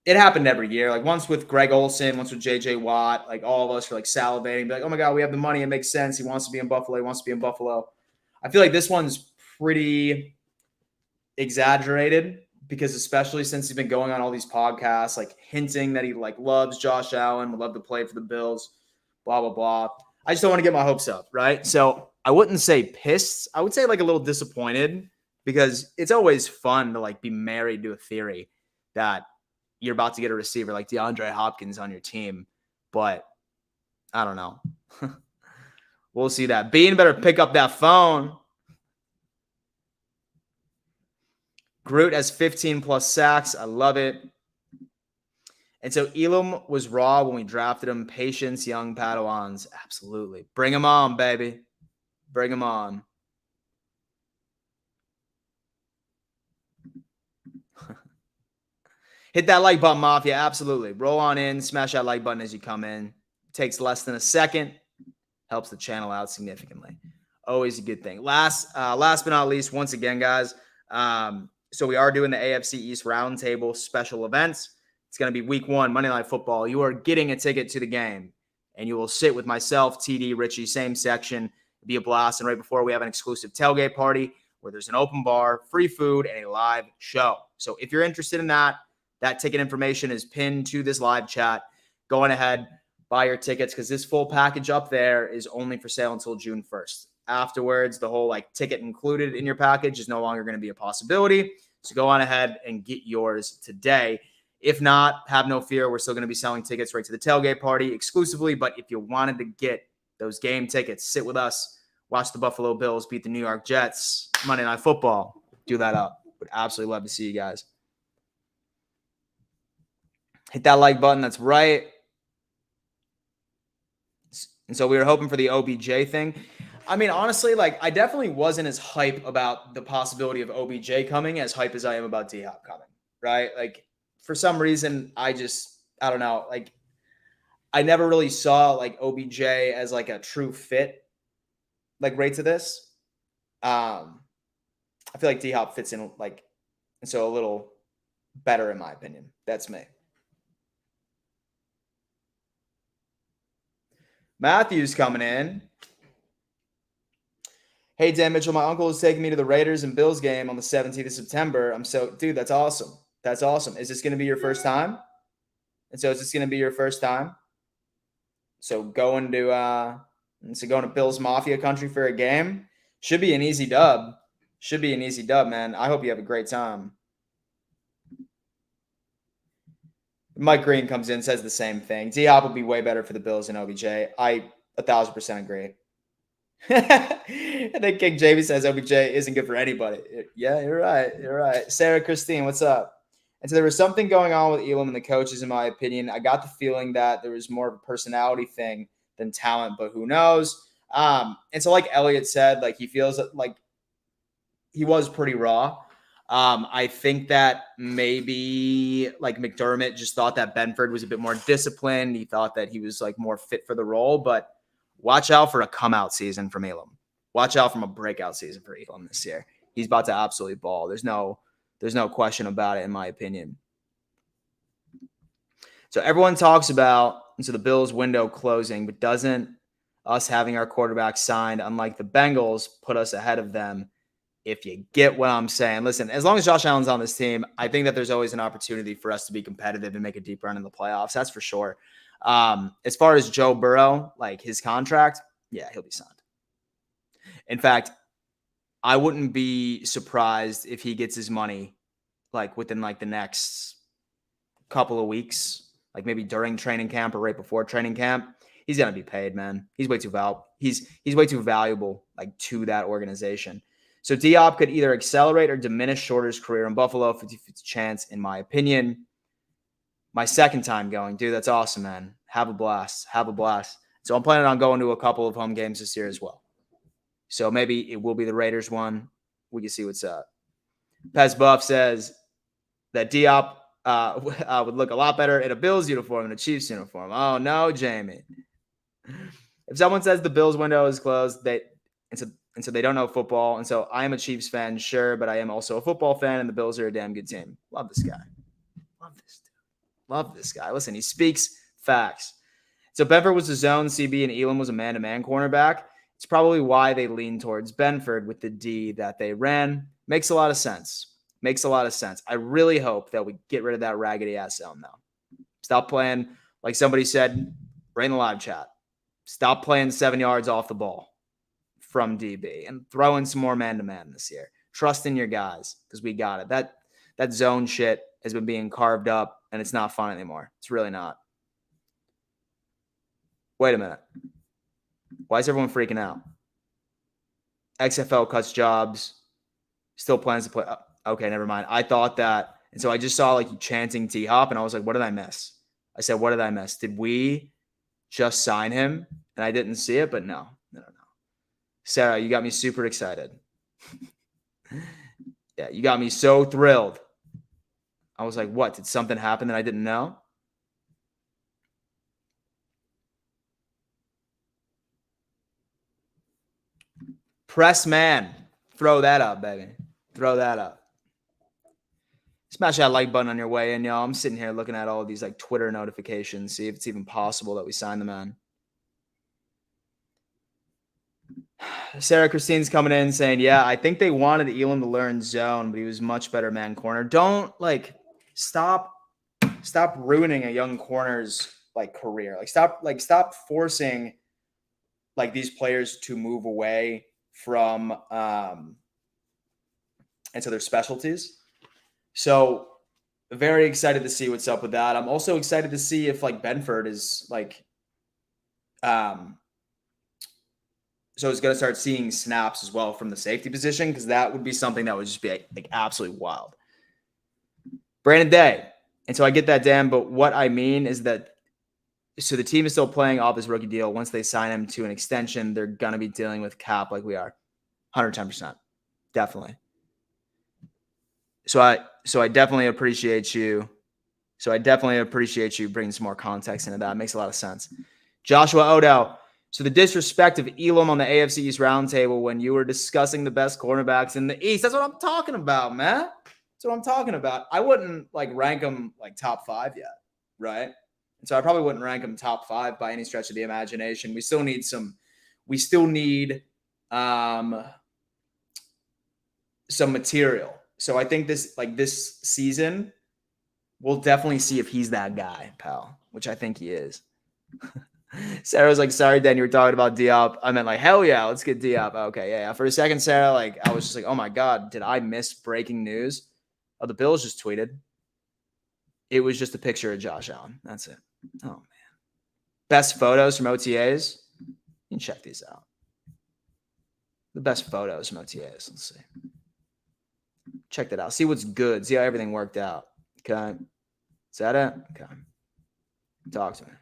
it happened every year. Like once with Greg Olsen, once with J.J. Watt, like all of us were like salivating, be like, oh my God, we have the money. It makes sense. He wants to be in Buffalo. I feel like this one's pretty exaggerated because especially since he's been going on all these podcasts, like hinting that he like loves Josh Allen, would love to play for the Bills, blah, blah, blah. I just don't want to get my hopes up, right? So I wouldn't say pissed. I would say like a little disappointed because it's always fun to like be married to a theory that you're about to get a receiver like DeAndre Hopkins on your team. But I don't know. We'll see that. Bean better pick up that phone. Groot has 15+ sacks. I love it. And so Elam was raw when we drafted him. Patience, young Padawans. Absolutely. Bring him on, baby. Bring him on. Hit that like button, Mafia. Absolutely. Roll on in. Smash that like button as you come in. It takes less than a second. Helps the channel out significantly. Always a good thing. Last but not least, once again, guys, so we are doing the AFC East roundtable special events. It's going to be week 1, Monday Night Football. You are getting a ticket to the game, and you will sit with myself, TD, Richie, same section. It'll be a blast. And right before, we have an exclusive tailgate party where there's an open bar, free food, and a live show. So if you're interested in that ticket information is pinned to this live chat. Go on ahead, buy your tickets, because this full package up there is only for sale until June 1st. Afterwards, the whole ticket included in your package is no longer going to be a possibility. So go on ahead and get yours today. If not, have no fear. We're still going to be selling tickets right to the tailgate party exclusively. But if you wanted to get those game tickets, sit with us, watch the Buffalo Bills beat the New York Jets, Monday Night Football, do that up. Would absolutely love to see you guys. Hit that like button. That's right. And so we were hoping for the OBJ thing. I mean, honestly, I definitely wasn't as hype about the possibility of OBJ coming as hype as I am about DHOP coming, right? For some reason, I don't know. I never really saw OBJ as a true fit, right to this. I feel like DHOP fits in and so a little better in my opinion. That's me. Matthew's coming in. Hey, Dan Mitchell, my uncle is taking me to the Raiders and Bills game on the 17th of September. Dude, that's awesome. That's awesome. Is this going to be your first time? And so is this going to be your first time? So going to Bills Mafia country for a game should be an easy dub. Should be an easy dub, man. I hope you have a great time. Mike Green comes in, says the same thing. D-Hop will be way better for the Bills than OBJ. I 1,000% agree. I think King Jamie says OBJ isn't good for anybody. Yeah, you're right. You're right. Sarah Christine, what's up? And so there was something going on with Elam and the coaches, in my opinion. I got the feeling that there was more of a personality thing than talent, but who knows? And so like Elliot said, he feels like he was pretty raw. I think that maybe McDermott just thought that Benford was a bit more disciplined. He thought that he was more fit for the role, but watch out for a come-out season from Elam. Watch out from a breakout season for Elam this year. He's about to absolutely ball. There's no question about it, in my opinion. So everyone talks about the Bills window closing, but doesn't us having our quarterback signed, unlike the Bengals, put us ahead of them? If you get what I'm saying. Listen, as long as Josh Allen's on this team, I think that there's always an opportunity for us to be competitive and make a deep run in the playoffs. That's for sure. As far as Joe Burrow, his contract, yeah, he'll be signed. In fact, I wouldn't be surprised if he gets his money within the next couple of weeks, maybe during training camp or right before training camp. He's gonna be paid, man. He's way too he's way too valuable to that organization. So Diop could either accelerate or diminish Shorter's career in Buffalo. 50-50 chance, in my opinion. My second time going, dude, that's awesome, man. Have a blast. Have a blast. So I'm planning on going to a couple of home games this year as well. So maybe it will be the Raiders one. We can see what's up. Pez Buff says that Diop would look a lot better in a Bills uniform than a Chiefs uniform. Oh, no, Jamie. If someone says the Bills window is closed, so they don't know football. And so I am a Chiefs fan, sure, but I am also a football fan, and the Bills are a damn good team. Love this guy. Love this dude. Love this guy. Listen, he speaks facts. So Benford was a zone CB, and Elam was a man-to-man cornerback. It's probably why they lean towards Benford with the D that they ran. Makes a lot of sense. Makes a lot of sense. I really hope that we get rid of that raggedy-ass zone, though. Stop playing, like somebody said right in the live chat, stop playing 7 yards off the ball from DB and throw in some more man-to-man this year. Trust in your guys, because we got it. That zone shit has been being carved up, and it's not fun anymore. It's really not. Wait a minute. Why is everyone freaking out? XFL cuts jobs. Still plans to play. Okay, never mind. I thought that. And so I just saw you chanting D-Hop, and I was like, what did I miss? I said, what did I miss? Did we just sign him? And I didn't see it, but no. Sarah, you got me super excited. Yeah, you got me so thrilled. I was like, what? Did something happen that I didn't know? Press man. Throw that up, baby. Throw that up. Smash that like button on your way in, y'all. I'm sitting here looking at all of these like Twitter notifications, see if it's even possible that we sign the man. Sarah Christine's coming in saying, yeah, I think they wanted Elam to learn zone, but he was much better man corner. Don't stop ruining a young corner's career. Stop forcing these players to move away from into their specialties. So very excited to see what's up with that. I'm also excited to see if Benford is so it's going to start seeing snaps as well from the safety position, because that would be something that would just be absolutely wild. Brandon Day. And so I get that, Dan, but what I mean is that so the team is still playing off his rookie deal. Once they sign him to an extension, they're going to be dealing with cap like we are. 110%. Definitely. So I definitely appreciate you. So I definitely appreciate you bringing some more context into that. It makes a lot of sense. Joshua Odell. So the disrespect of Elam on the AFC East roundtable when you were discussing the best cornerbacks in the East. That's what I'm talking about, man. That's what I'm talking about. I wouldn't rank them top 5 yet, right? And so I probably wouldn't rank them top 5 by any stretch of the imagination. We still need some material. So I think this season we'll definitely see if he's that guy, pal, which I think he is. Sarah's sorry, Dan, you were talking about DHOP. I meant hell yeah, let's get DHOP. Okay, yeah. For a second, Sarah, I was just oh my God, did I miss breaking news? Oh, the Bills just tweeted. It was just a picture of Josh Allen. That's it. Oh, man. Best photos from OTAs. You can check these out. The best photos from OTAs. Let's see. Check that out. See what's good. See how everything worked out. Okay. Is that it? Okay. Talk to me.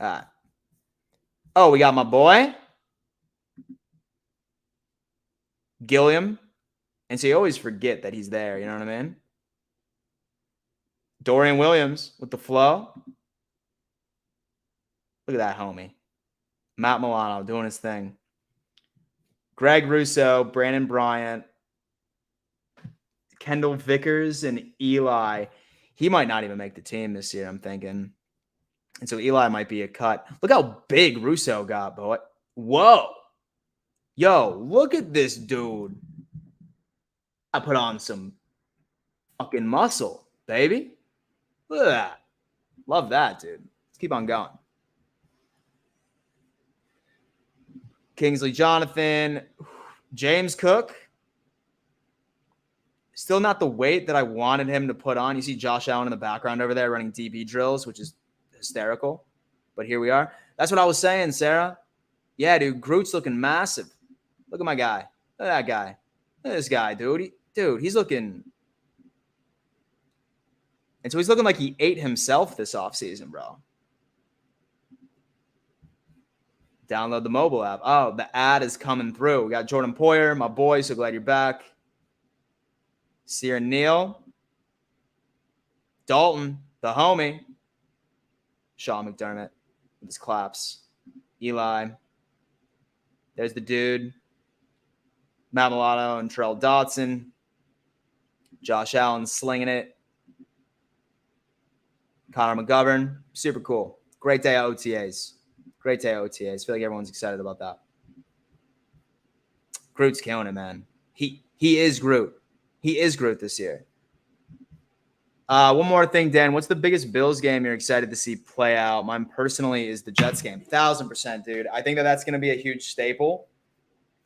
All right. Oh, we got my boy, Gilliam. And so you always forget that he's there. You know what I mean? Dorian Williams with the flow. Look at that homie. Matt Milano doing his thing. Greg Russo, Brandon Bryant, Kendall Vickers, and Eli. He might not even make the team this year, I'm thinking. And so Eli might be a cut. Look how big Russo got, boy. Whoa. Yo, look at this dude. I put on some fucking muscle, baby. Look at that. Love that, dude. Let's keep on going. Kingsley Jonathan. James Cook. Still not the weight that I wanted him to put on. You see Josh Allen in the background over there running DB drills, which is hysterical. But here we are. That's what I was saying, Sarah. Yeah, dude. Groot's looking massive. Look at my guy. Look at that guy. Look at this guy, dude. He's looking. And so he's looking like he ate himself this offseason, bro. Download the mobile app. Oh, the ad is coming through. We got Jordan Poyer, my boy. So glad you're back. Sierra Neal. Dalton, the homie. Sean McDermott with his claps. Eli. There's the dude. Matt Milano and Terrell Dotson. Josh Allen slinging it. Connor McGovern. Super cool. Great day at OTAs. Great day at OTAs. Feel like everyone's excited about that. Groot's killing it, man. He is Groot. He is Groot this year. One more thing, Dan. What's the biggest Bills game you're excited to see play out? Mine personally is the Jets game. 1,000%, dude. I think that's going to be a huge staple.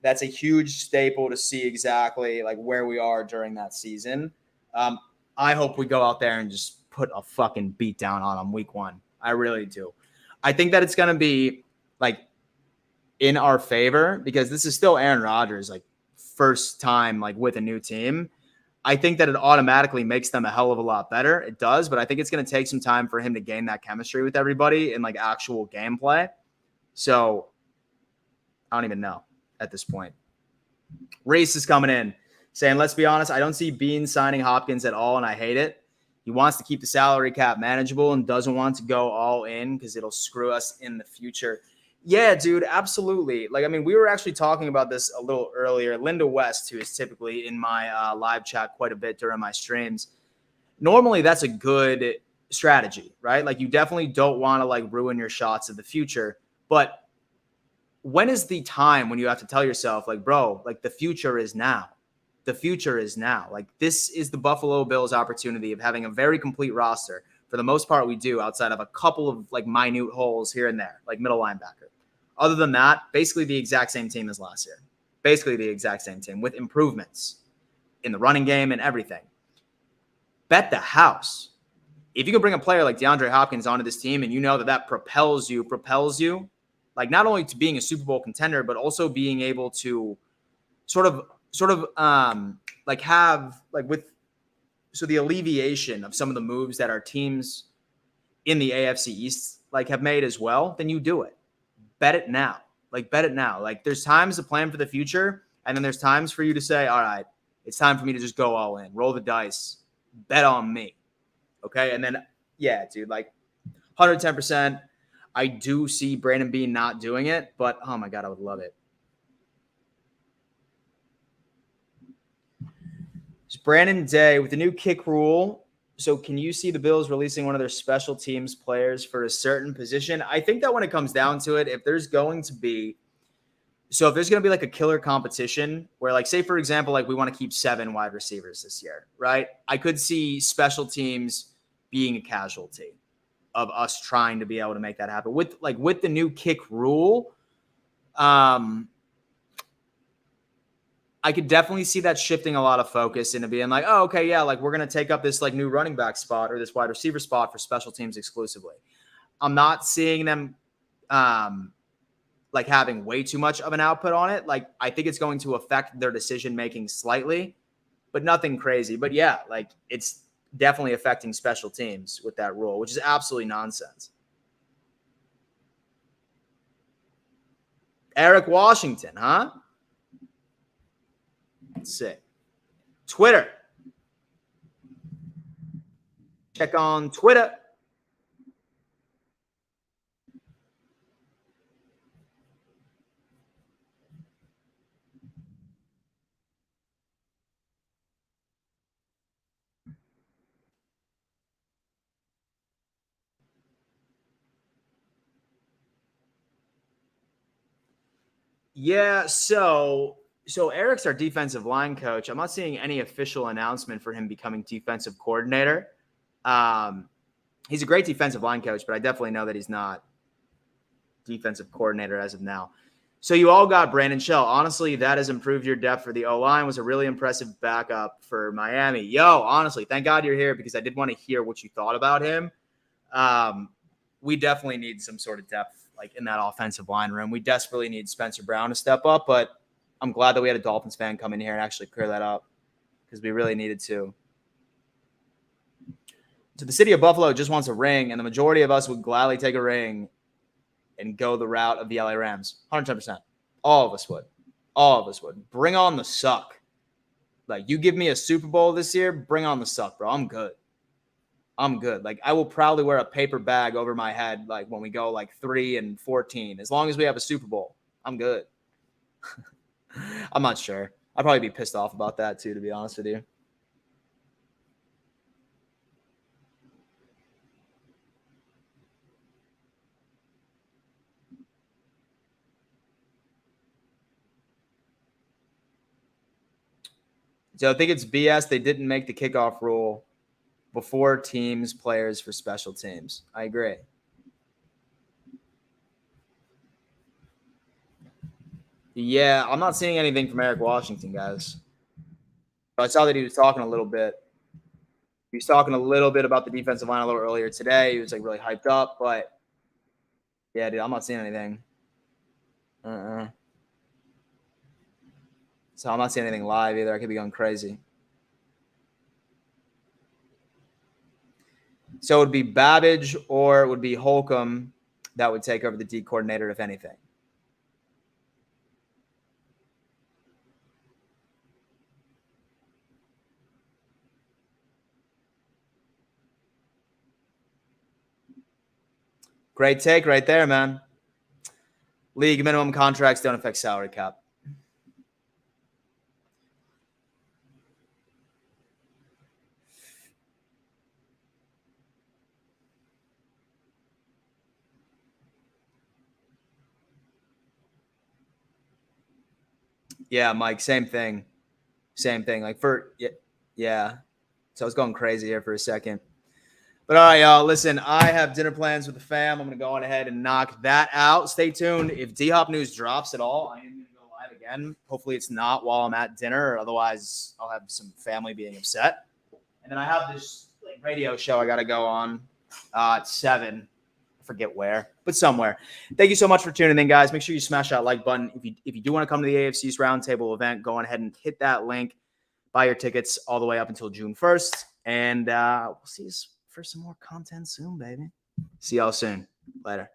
That's a huge staple to see exactly where we are during that season. I hope we go out there and just put a fucking beat down on them week 1. I really do. I think that it's going to be in our favor because this is still Aaron Rodgers, first time with a new team. I think that it automatically makes them a hell of a lot better. It does, but I think it's going to take some time for him to gain that chemistry with everybody in actual gameplay. So I don't even know at this point. Reese is coming in saying, let's be honest, I don't see Bean signing Hopkins at all, and I hate it. He wants to keep the salary cap manageable and doesn't want to go all in because it'll screw us in the future. Yeah, dude, absolutely. Like, I mean, we were actually talking about this a little earlier. Linda West, who is typically in my live chat quite a bit during my streams, normally that's a good strategy, right? Like, you definitely don't want to like ruin your shots of the future. But when is the time when you have to tell yourself, like, bro, like the future is now? The future is now. Like, this is the Buffalo Bills' opportunity of having a very complete roster. For the most part, we do, outside of a couple of like minute holes here and there, like middle linebacker. Other than that, basically the exact same team as last year. Basically the exact same team with improvements in the running game and everything. Bet the house. If you can bring a player like DeAndre Hopkins onto this team and you know that that propels you, like not only to being a Super Bowl contender, but also being able to sort of like have like with so the alleviation of some of the moves that our teams in the AFC East like have made as well, then you do it. Bet it now. Like bet it now. Like there's times to plan for the future, and then there's times for you to say, all right, it's time for me to just go all in, roll the dice, bet on me. Okay. And then yeah, dude, like 110%. I do see Brandon Beane not doing it, but oh my God, I would love it. It's Brandon Day with the new kick rule. So can you see the Bills releasing one of their special teams players for a certain position? I think that when it comes down to it, if there's going to be like a killer competition where like, say for example, like we want to keep 7 wide receivers this year, right? I could see special teams being a casualty of us trying to be able to make that happen with the new kick rule. I could definitely see that shifting a lot of focus into being like, oh, okay, yeah, like we're going to take up this like new running back spot or this wide receiver spot for special teams exclusively. I'm not seeing them like having way too much of an output on it. Like I think it's going to affect their decision making slightly, but nothing crazy. But yeah, like it's definitely affecting special teams with that rule, which is absolutely nonsense. Eric Washington, huh? Sick. Twitter. Check on Twitter. Yeah, so Eric's our defensive line coach. I'm not seeing any official announcement for him becoming defensive coordinator. He's a great defensive line coach, but I definitely know that he's not defensive coordinator as of now. So you all got Brandon Shell. Honestly, that has improved your depth for the O-line. Was a really impressive backup for Miami. Yo, honestly, thank God you're here because I did want to hear what you thought about him. We definitely need some sort of depth like in that offensive line room. We desperately need Spencer Brown to step up, but I'm glad that we had a Dolphins fan come in here and actually clear that up because we really needed to. So the city of Buffalo just wants a ring, and the majority of us would gladly take a ring and go the route of the LA Rams. 110%. All of us would. All of us would. Bring on the suck. Like, you give me a Super Bowl this year, bring on the suck, bro. I'm good. I'm good. Like, I will probably wear a paper bag over my head, like, when we go, like, 3-14. As long as we have a Super Bowl, I'm good. I'm not sure. I'd probably be pissed off about that, too, to be honest with you. So I think it's BS they didn't make the kickoff rule before teams, players for special teams. I agree. Yeah, I'm not seeing anything from Eric Washington, guys. I saw that he was talking a little bit. He was talking a little bit about the defensive line a little earlier today. He was like really hyped up, but yeah, dude, I'm not seeing anything. So I'm not seeing anything live either. I could be going crazy. So it would be Babbage or it would be Holcomb that would take over the D coordinator, if anything. Great take right there, man. League minimum contracts don't affect salary cap. Yeah, Mike, same thing. Same thing. Like yeah. So I was going crazy here for a second. But all right, y'all. Listen, I have dinner plans with the fam. I'm going to go on ahead and knock that out. Stay tuned. If DHOP news drops at all, I am going to go live again. Hopefully it's not while I'm at dinner. Otherwise, I'll have some family being upset. And then I have this radio show I got to go on at 7. I forget where, but somewhere. Thank you so much for tuning in, guys. Make sure you smash that like button. If you do want to come to the AFC's Roundtable event, go on ahead and hit that link. Buy your tickets all the way up until June 1st. And we'll see you for some more content soon, baby. See y'all soon. Later.